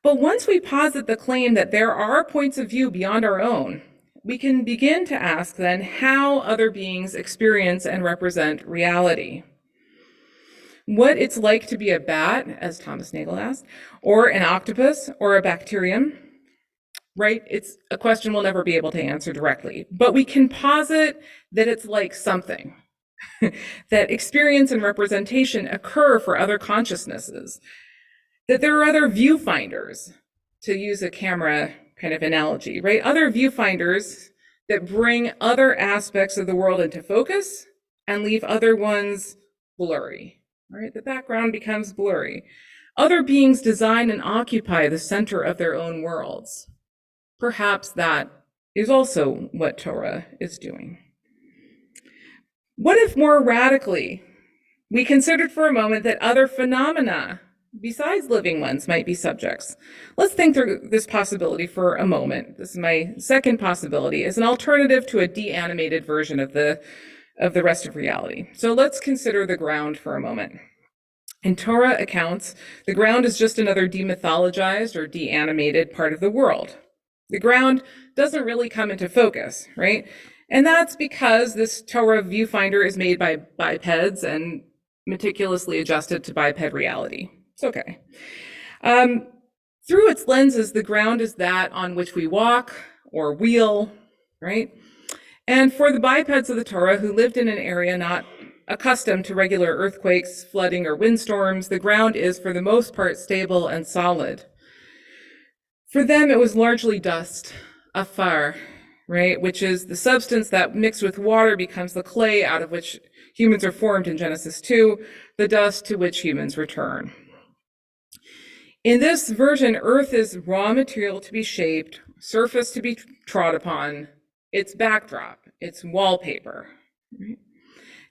But once we posit the claim that there are points of view beyond our own, we can begin to ask then how other beings experience and represent reality. What it's like to be a bat, as Thomas Nagel asked, or an octopus, or a bacterium, right? It's a question we'll never be able to answer directly, but we can posit that it's like something, that experience and representation occur for other consciousnesses, that there are other viewfinders, to use a camera kind of analogy, right? Other viewfinders that bring other aspects of the world into focus and leave other ones blurry, right? The background becomes blurry. Other beings design and occupy the center of their own worlds. Perhaps that is also what Torah is doing. What if more radically we considered for a moment that other phenomena besides living ones might be subjects? Let's think through this possibility for a moment. This is my second possibility, as an alternative to a de-animated version of the rest of reality. So let's consider the ground for a moment. In Torah accounts, the ground is just another demythologized or de-animated part of the world. The ground doesn't really come into focus, right? And that's because this Torah viewfinder is made by bipeds and meticulously adjusted to biped reality. It's okay. Through its lenses, the ground is that on which we walk or wheel, right? And for the bipeds of the Torah who lived in an area not accustomed to regular earthquakes, flooding, or windstorms, the ground is for the most part stable and solid. For them, it was largely dust, afar, right? Which is the substance that mixed with water becomes the clay out of which humans are formed in Genesis 2, the dust to which humans return. In this version, earth is raw material to be shaped, surface to be trod upon, it's backdrop, it's wallpaper. Right?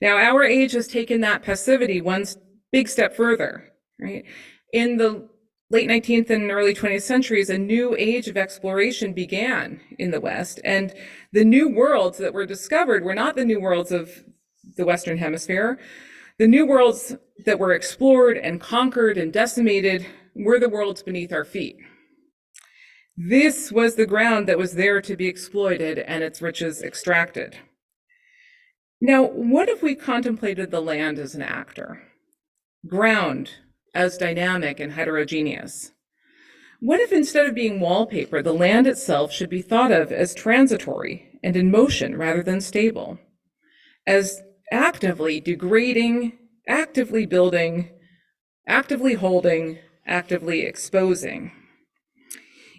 Now, our age has taken that passivity one big step further, right? In the late 19th and early 20th centuries, a new age of exploration began in the West, and the new worlds that were discovered were not the new worlds of the Western Hemisphere. The new worlds that were explored and conquered and decimated were the worlds beneath our feet. This was the ground that was there to be exploited and its riches extracted. Now, what if we contemplated the land as an actor? Ground as dynamic and heterogeneous? What if instead of being wallpaper, the land itself should be thought of as transitory and in motion rather than stable, as actively degrading, actively building, actively holding, actively exposing?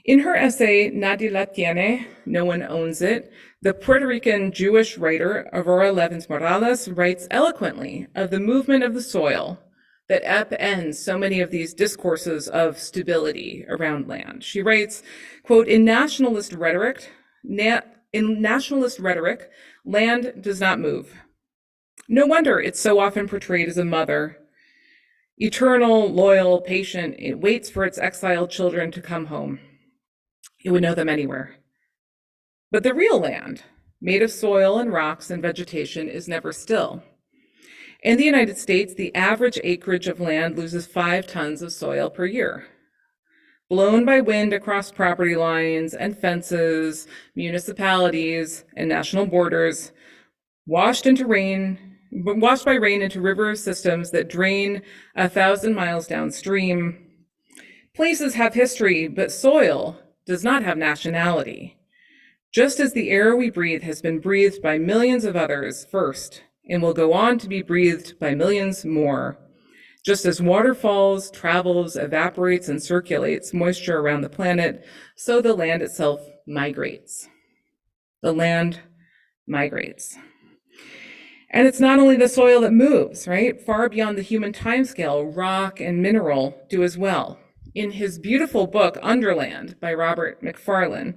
In her essay, Nadie la tiene, No One Owns It, the Puerto Rican Jewish writer Aurora Levins Morales writes eloquently of the movement of the soil that upends so many of these discourses of stability around land. She writes, quote, in nationalist rhetoric, land does not move. No wonder it's so often portrayed as a mother, eternal, loyal, patient. It waits for its exiled children to come home. It would know them anywhere. But the real land, made of soil and rocks and vegetation, is never still. In the United States, the average acreage of land loses 5 tons of soil per year. Blown by wind across property lines and fences, municipalities, and national borders, washed by rain into river systems that drain 1,000 miles downstream. Places have history, but soil does not have nationality. Just as the air we breathe has been breathed by millions of others first, and will go on to be breathed by millions more. Just as water falls, travels, evaporates, and circulates moisture around the planet, so the land itself migrates. The land migrates. And it's not only the soil that moves, right? Far beyond the human timescale, rock and mineral do as well. In his beautiful book, Underland, by Robert McFarlane,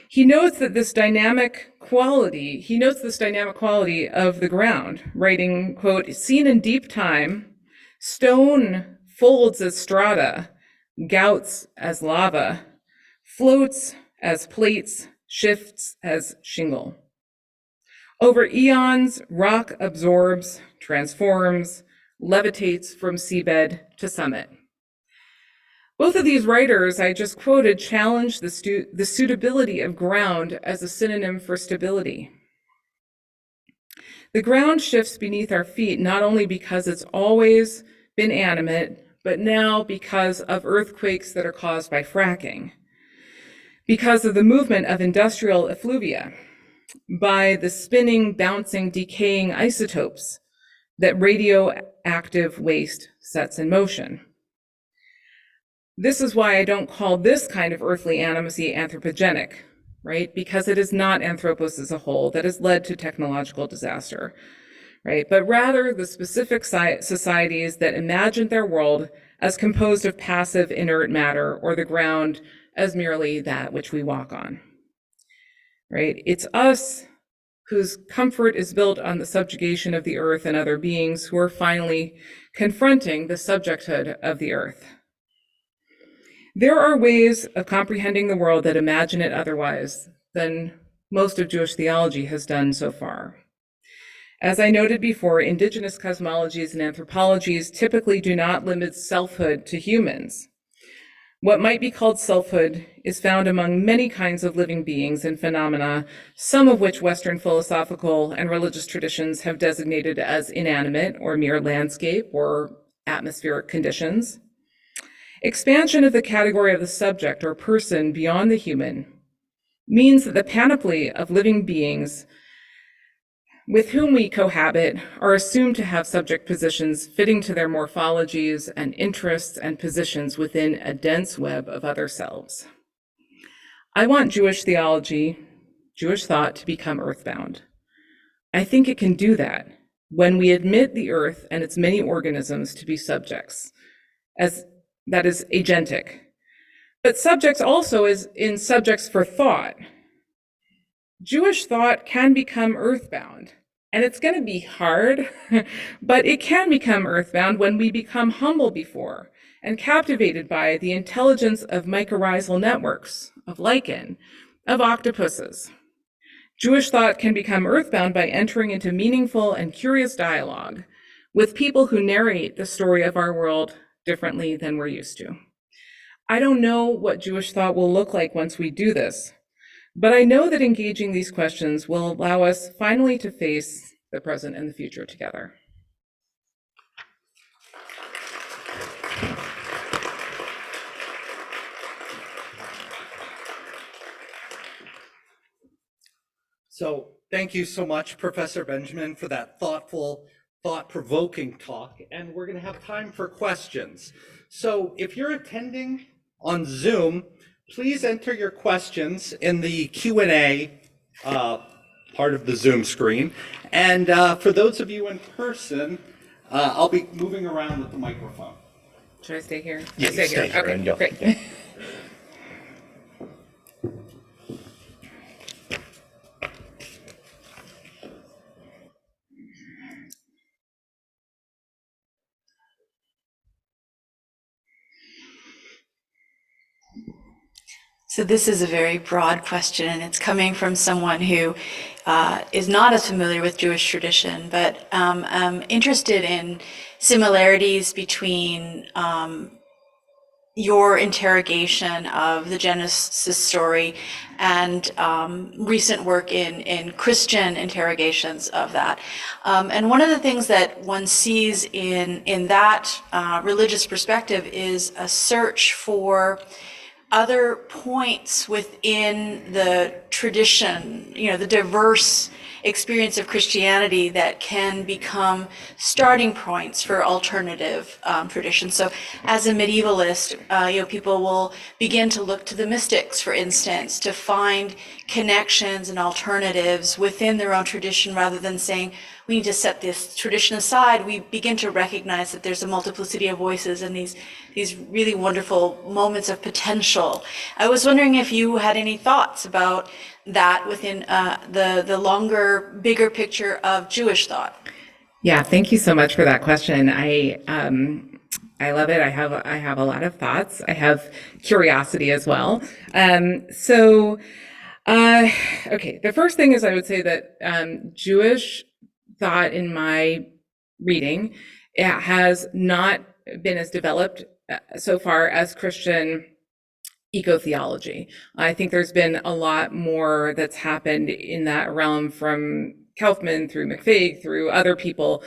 he notes this dynamic quality of the ground, writing, quote, "Seen in deep time, stone folds as strata, gouts as lava, floats as plates, shifts as shingle. Over eons, rock absorbs, transforms, levitates from seabed to summit." Both of these writers I just quoted challenge the suitability of ground as a synonym for stability. The ground shifts beneath our feet not only because it's always been animate, but now because of earthquakes that are caused by fracking, because of the movement of industrial effluvia, by the spinning, bouncing, decaying isotopes that radioactive waste sets in motion. This is why I don't call this kind of earthly animacy anthropogenic, right? Because it is not anthropos as a whole that has led to technological disaster, right? But rather the specific societies that imagined their world as composed of passive inert matter, or the ground as merely that which we walk on, right? It's us whose comfort is built on the subjugation of the earth and other beings who are finally confronting the subjecthood of the earth. There are ways of comprehending the world that imagine it otherwise than most of Jewish theology has done so far. As I noted before, indigenous cosmologies and anthropologies typically do not limit selfhood to humans. What might be called selfhood is found among many kinds of living beings and phenomena, some of which Western philosophical and religious traditions have designated as inanimate or mere landscape or atmospheric conditions. Expansion of the category of the subject or person beyond the human means that the panoply of living beings with whom we cohabit are assumed to have subject positions fitting to their morphologies and interests and positions within a dense web of other selves. I want Jewish theology, Jewish thought to become earthbound. I think it can do that when we admit the earth and its many organisms to be subjects, as that is agentic. But subjects also is in subjects for thought. Jewish thought can become earthbound, and it's going to be hard, but it can become earthbound when we become humble before and captivated by the intelligence of mycorrhizal networks, of lichen, of octopuses. Jewish thought can become earthbound by entering into meaningful and curious dialogue with people who narrate the story of our world differently than we're used to. I don't know what Jewish thought will look like once we do this, but I know that engaging these questions will allow us finally to face the present and the future together. So thank you so much, Professor Benjamin, for that thoughtful, thought-provoking talk, and we're going to have time for questions. So if you're attending on Zoom, please enter your questions in the Q&A part of the Zoom screen. And for those of you in person, I'll be moving around with the microphone. Should I stay here? Yeah, Stay stay here Okay, and go. great. Yeah. So this is a very broad question, and it's coming from someone who is not as familiar with Jewish tradition, but I'm interested in similarities between your interrogation of the Genesis story and recent work in Christian interrogations of that. And one of the things that one sees in that religious perspective is a search for other points within the tradition, the diverse experience of Christianity that can become starting points for alternative traditions. So as a medievalist, people will begin to look to the mystics, for instance, to find connections and alternatives within their own tradition rather than saying, we need to set this tradition aside. We begin to recognize that there's a multiplicity of voices and these really wonderful moments of potential. I was wondering if you had any thoughts about that within the longer, bigger picture of Jewish thought. Yeah, thank you so much for that question. I love it. I have a lot of thoughts. I have curiosity as well. Okay. The first thing is I would say that Jewish thought in my reading, it has not been as developed so far as Christian eco-theology. I think there's been a lot more that's happened in that realm from Kaufman through McFaig through other people.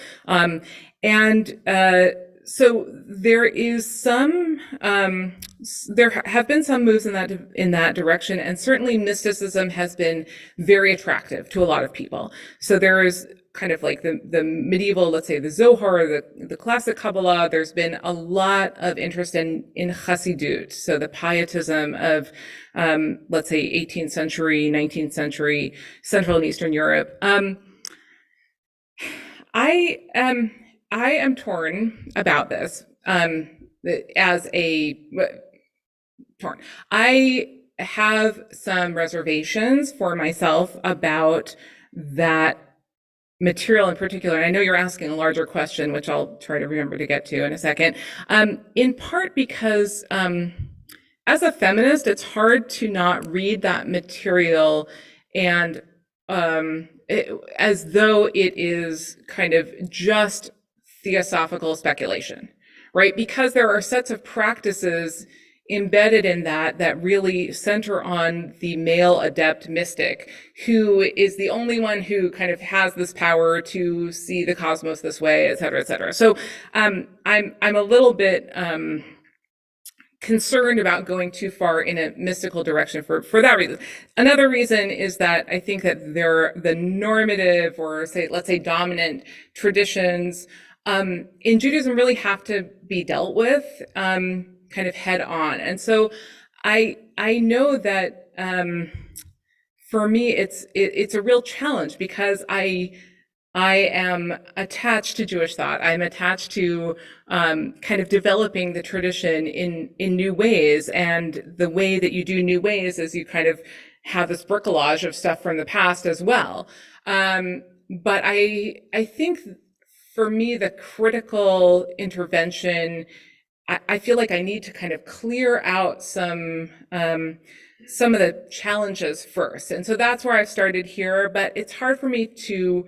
So there is some, there have been some moves in that direction, and certainly mysticism has been very attractive to a lot of people. So there is kind of like the medieval, let's say the Zohar, the classic Kabbalah. There's been a lot of interest in Chassidut, so the pietism of, let's say 18th century, 19th century, Central and Eastern Europe. I am torn about this, torn. I have some reservations for myself about that material in particular. And I know you're asking a larger question, which I'll try to remember to get to in a second. In part because, as a feminist, it's hard to not read that material and, as though it is kind of just theosophical speculation, right? Because there are sets of practices embedded in that really center on the male adept mystic, who is the only one who kind of has this power to see the cosmos this way, et cetera, et cetera. So I'm a little bit concerned about going too far in a mystical direction for that reason. Another reason is that I think that the normative, or let's say dominant traditions in Judaism really have to be dealt with kind of head on. And so I know that for me it's a real challenge, because I am attached to Jewish thought. I'm attached to kind of developing the tradition in new ways. And the way that you do new ways is you kind of have this bricolage of stuff from the past as well. But I think for me, the critical intervention, I feel like I need to kind of clear out some of the challenges first. And so that's where I've started here, but it's hard for me to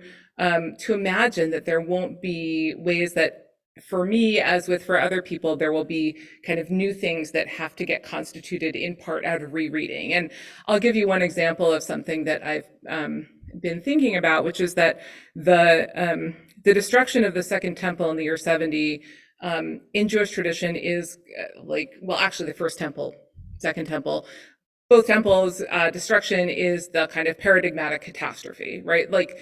imagine that there won't be ways that, for me, as with for other people, there will be kind of new things that have to get constituted in part out of rereading. And I'll give you one example of something that I've been thinking about, which is that the destruction of the Second Temple in the year 70 in Jewish tradition is actually the first temple, Second Temple, both temples, destruction is the kind of paradigmatic catastrophe, right? Like,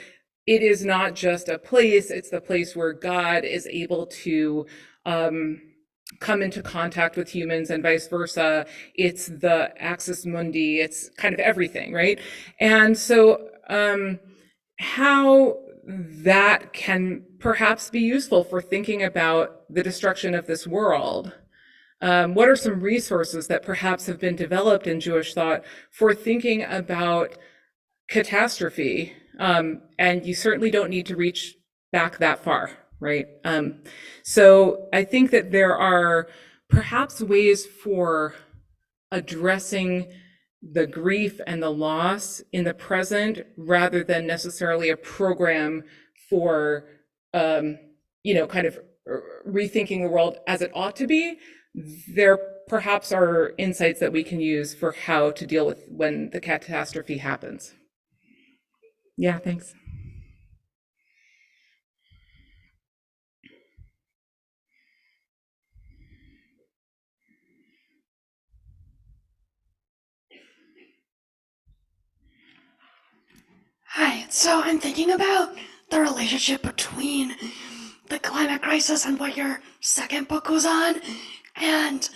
it is not just a place, it's the place where God is able to come into contact with humans and vice versa. It's the axis mundi, it's kind of everything, right? And so how that can perhaps be useful for thinking about the destruction of this world. What are some resources that perhaps have been developed in Jewish thought for thinking about catastrophe? And you certainly don't need to reach back that far, right? So I think that there are perhaps ways for addressing the grief and the loss in the present rather than necessarily a program for, kind of rethinking the world as it ought to be. There perhaps are insights that we can use for how to deal with when the catastrophe happens. Yeah, thanks. Hi, so I'm thinking about the relationship between the climate crisis and what your second book was on. And,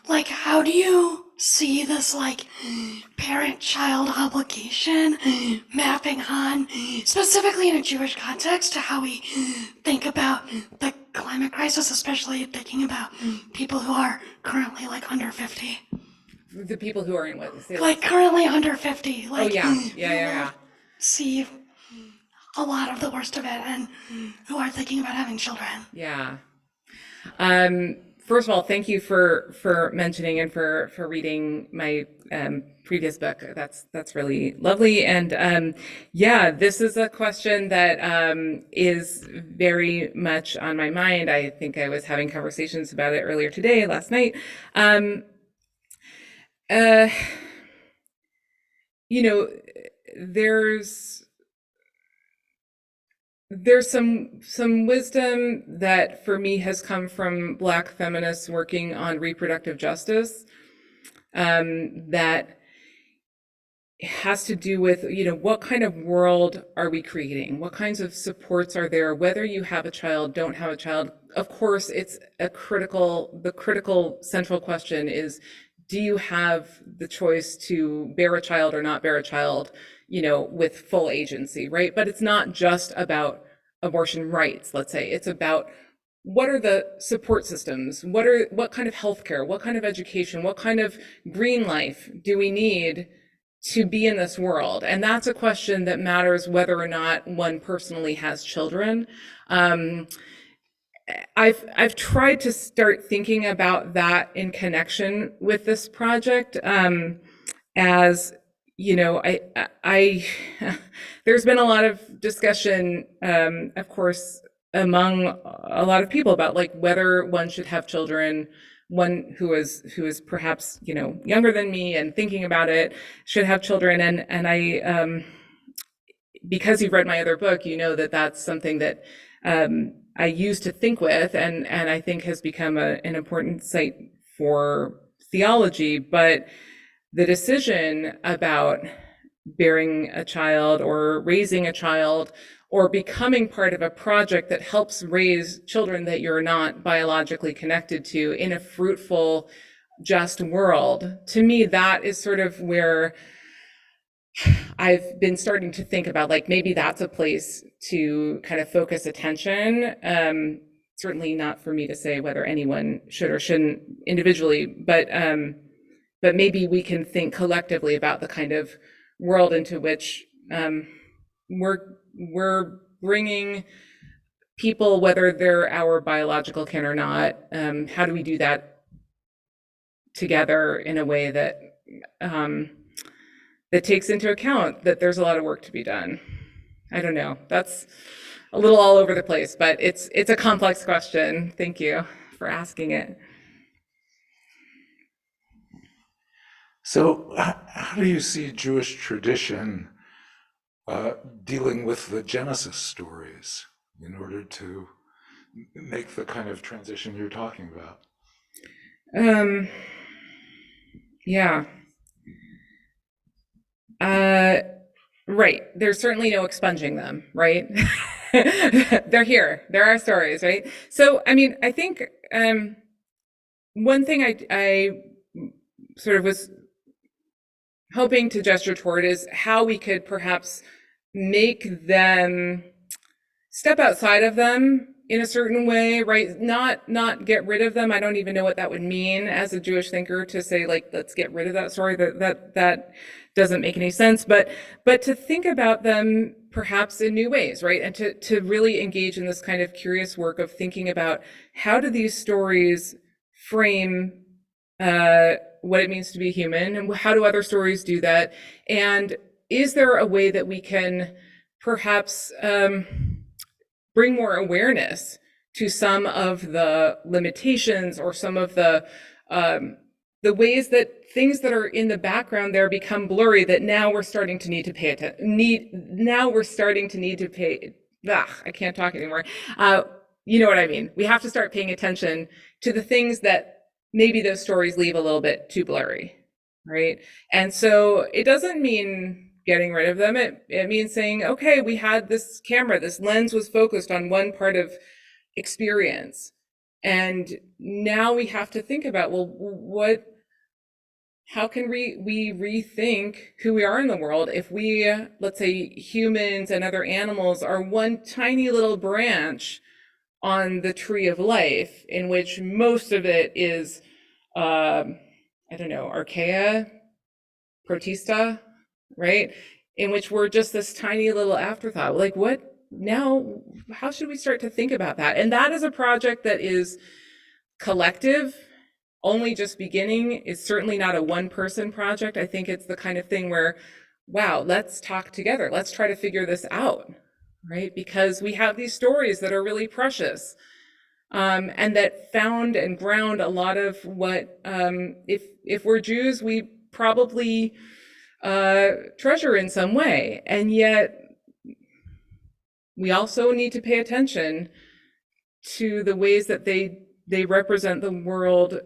like, how do you see this, like, parent-child obligation mapping on, specifically in a Jewish context, to how we think about the climate crisis, especially thinking about people who are currently, like, under 50? The people who are in what? Like, currently under 50. Like, Yeah. See a lot of the worst of it and who are thinking about having children. Yeah. First of all, thank you for mentioning and for reading my previous book. That's really lovely. And this is a question that is very much on my mind. I think I was having conversations about it earlier today, last night. There's some wisdom that for me has come from Black feminists working on reproductive justice, that has to do with, what kind of world are we creating? What kinds of supports are there? Whether you have a child, don't have a child, of course, it's the critical central question is, do you have the choice to bear a child or not bear a child, with full agency, right? But it's not just about abortion rights, let's say. It's about what are the support systems? What kind of healthcare? What kind of education? What kind of green life do we need to be in this world? And that's a question that matters whether or not one personally has children. I've tried to start thinking about that in connection with this project, as I there's been a lot of discussion, of course, among a lot of people about like whether one should have children. One who is perhaps younger than me and thinking about it should have children, and I because you've read my other book, that's something that I used to think with, and I think has become an important site for theology. But the decision about bearing a child or raising a child or becoming part of a project that helps raise children that you're not biologically connected to in a fruitful, just world, to me, that is sort of where I've been starting to think about, like, maybe that's a place to kind of focus attention. Certainly not for me to say whether anyone should or shouldn't individually, but maybe we can think collectively about the kind of world into which we're bringing people, whether they're our biological kin or not. How do we do that together in a way that that takes into account that there's a lot of work to be done? I don't know. That's a little all over the place, but it's a complex question. Thank you for asking it. So how do you see Jewish tradition dealing with the Genesis stories in order to make the kind of transition you're talking about? Right. There's certainly no expunging them, right? They're here. There are stories, right? So, I mean, I think one thing I sort of was hoping to gesture toward is how we could perhaps make them step outside of them in a certain way, right? Not get rid of them. I don't even know what that would mean as a Jewish thinker to say, like, let's get rid of that story. That doesn't make any sense. But to think about them perhaps in new ways, right? And to really engage in this kind of curious work of thinking about how do these stories frame what it means to be human, and how do other stories do that? And is there a way that we can perhaps bring more awareness to some of the limitations or some of the ways that things that are in the background there become blurry, that now we're starting to need to pay attention. Now we're starting to need to pay. I can't talk anymore. You know what I mean? We have to start paying attention to the things that maybe those stories leave a little bit too blurry, right? And so it doesn't mean getting rid of them. It means saying, okay, we had this camera, this lens was focused on one part of experience. And now we have to think about, well, how can we rethink who we are in the world if we, let's say humans and other animals are one tiny little branch on the tree of life, in which most of it is, I don't know, archaea, protista, right? In which we're just this tiny little afterthought. Like, what now? How should we start to think about that? And that is a project that is collective, only just beginning. It's certainly not a one-person project. I think it's the kind of thing where, wow, let's talk together. Let's try to figure this out, right? Because we have these stories that are really precious, and that found and ground a lot of what, if we're Jews, we probably treasure in some way. And yet we also need to pay attention to the ways that they represent the world,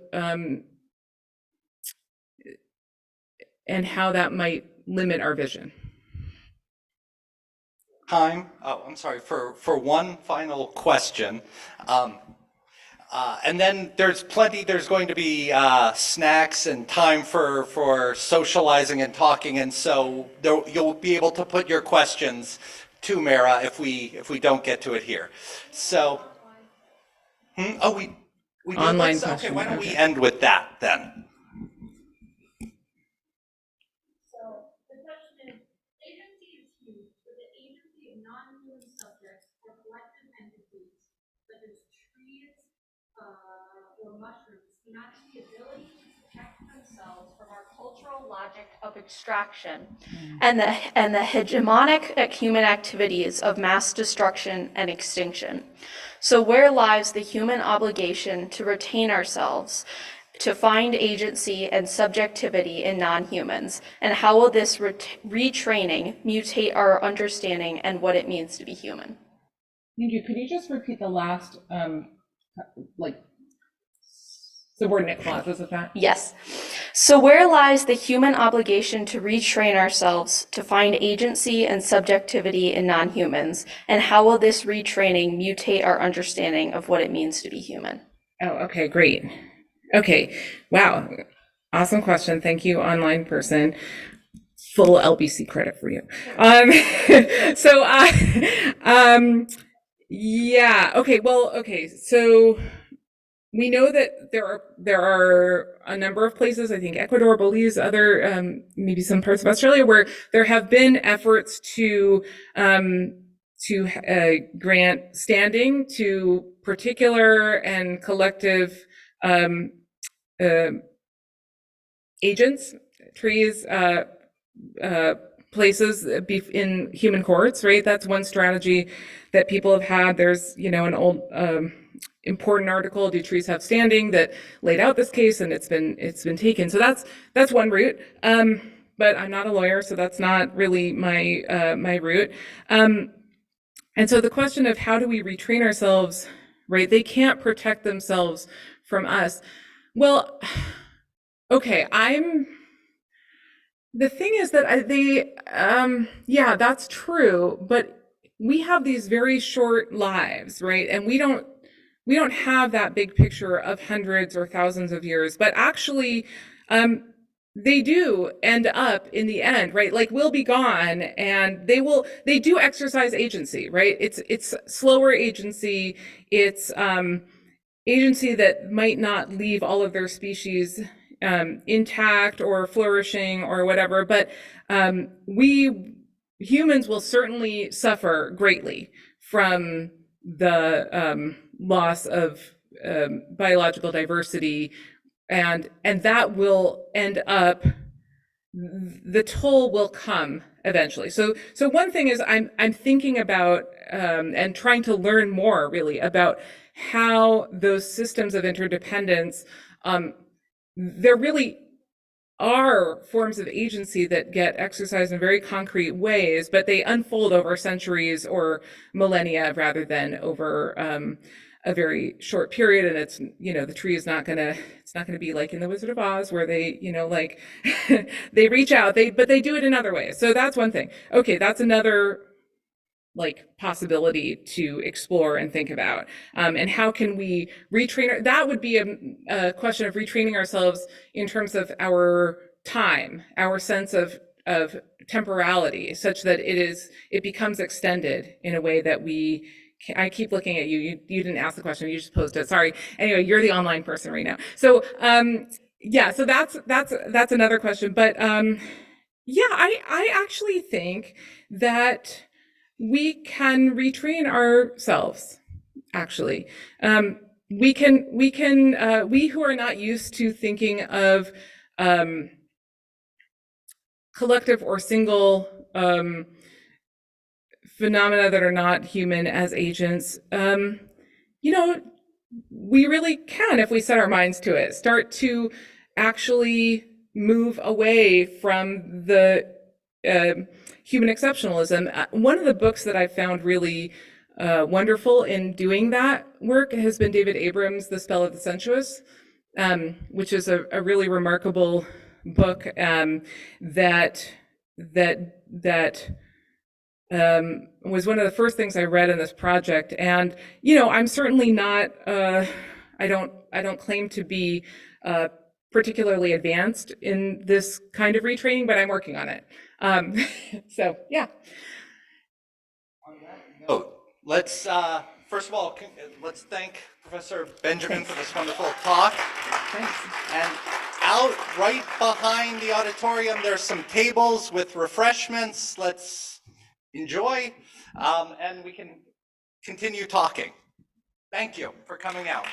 and how that might limit our vision. Time, oh, I'm sorry, for one final question. And then there's going to be snacks and time for socializing and talking, and so you'll be able to put your questions to Mara if we don't get to it here. So, oh, we do Online okay, question, why don't okay. we end with that then? So the question is, agency is huge, but the agency of non-human subjects or collective entities, such as trees or mushrooms, cannot have the ability to protect themselves from our cultural logic of extraction and the hegemonic human activities of mass destruction and extinction. So where lies the human obligation to retain ourselves, to find agency and subjectivity in non-humans, and how will this retraining mutate our understanding and what it means to be human? Thank you. Could you just repeat the last, subordinate clauses of that? Yes. So where lies the human obligation to retrain ourselves, to find agency and subjectivity in non-humans, and how will this retraining mutate our understanding of what it means to be human? Oh, okay, great. Okay, wow, awesome question. Thank you, online person. Full LBC credit for you. Yeah, okay, well, okay, so we know that there are a number of places, I think Ecuador, Belize, other, maybe some parts of Australia, where there have been efforts to grant standing to particular and collective agents, trees, places in human courts, right? That's one strategy that people have had. There's, an old important article, "Do Trees Have Standing?" that laid out this case, and it's been taken. So that's one route. But I'm not a lawyer, so that's not really my route. And so the question of how do we retrain ourselves, right? They can't protect themselves from us. Well, okay, the thing is that yeah, that's true, but we have these very short lives, right? And we don't have that big picture of hundreds or thousands of years, but actually, they do end up in the end, right? Like, we'll be gone, and they do exercise agency, right? It's slower agency. It's agency that might not leave all of their species intact or flourishing or whatever, but we humans will certainly suffer greatly from the loss of biological diversity and that will end up, the toll will come eventually. So one thing is I'm thinking about and trying to learn more really about how those systems of interdependence, there really are forms of agency that get exercised in very concrete ways, but they unfold over centuries or millennia rather than over a very short period. And it's, the tree is not gonna, it's not gonna be like in the Wizard of Oz where they, like they reach out, but they do it in other ways. So that's one thing. Okay, that's another possibility to explore and think about. And how can we retrain? That would be a question of retraining ourselves in terms of our time, our sense of temporality, such that it becomes extended in a way that I keep looking at you. You didn't ask the question, you just posed it. Sorry. Anyway, you're the online person right now. So yeah, so that's another question. But yeah, I actually think that we can retrain ourselves, actually. We who are not used to thinking of collective or single phenomena that are not human as agents, we really can, if we set our minds to it, start to actually move away from the human exceptionalism. One of the books that I found really wonderful in doing that work has been David Abrams' The Spell of the Sensuous, which is a really remarkable book that was one of the first things I read in this project. And I'm certainly not. I don't claim to be particularly advanced in this kind of retraining, but I'm working on it. So yeah. On that note, let's first of all let's thank Professor Benjamin for this wonderful talk. Thanks. And out right behind the auditorium, there's some tables with refreshments. Let's enjoy, and we can continue talking. Thank you for coming out.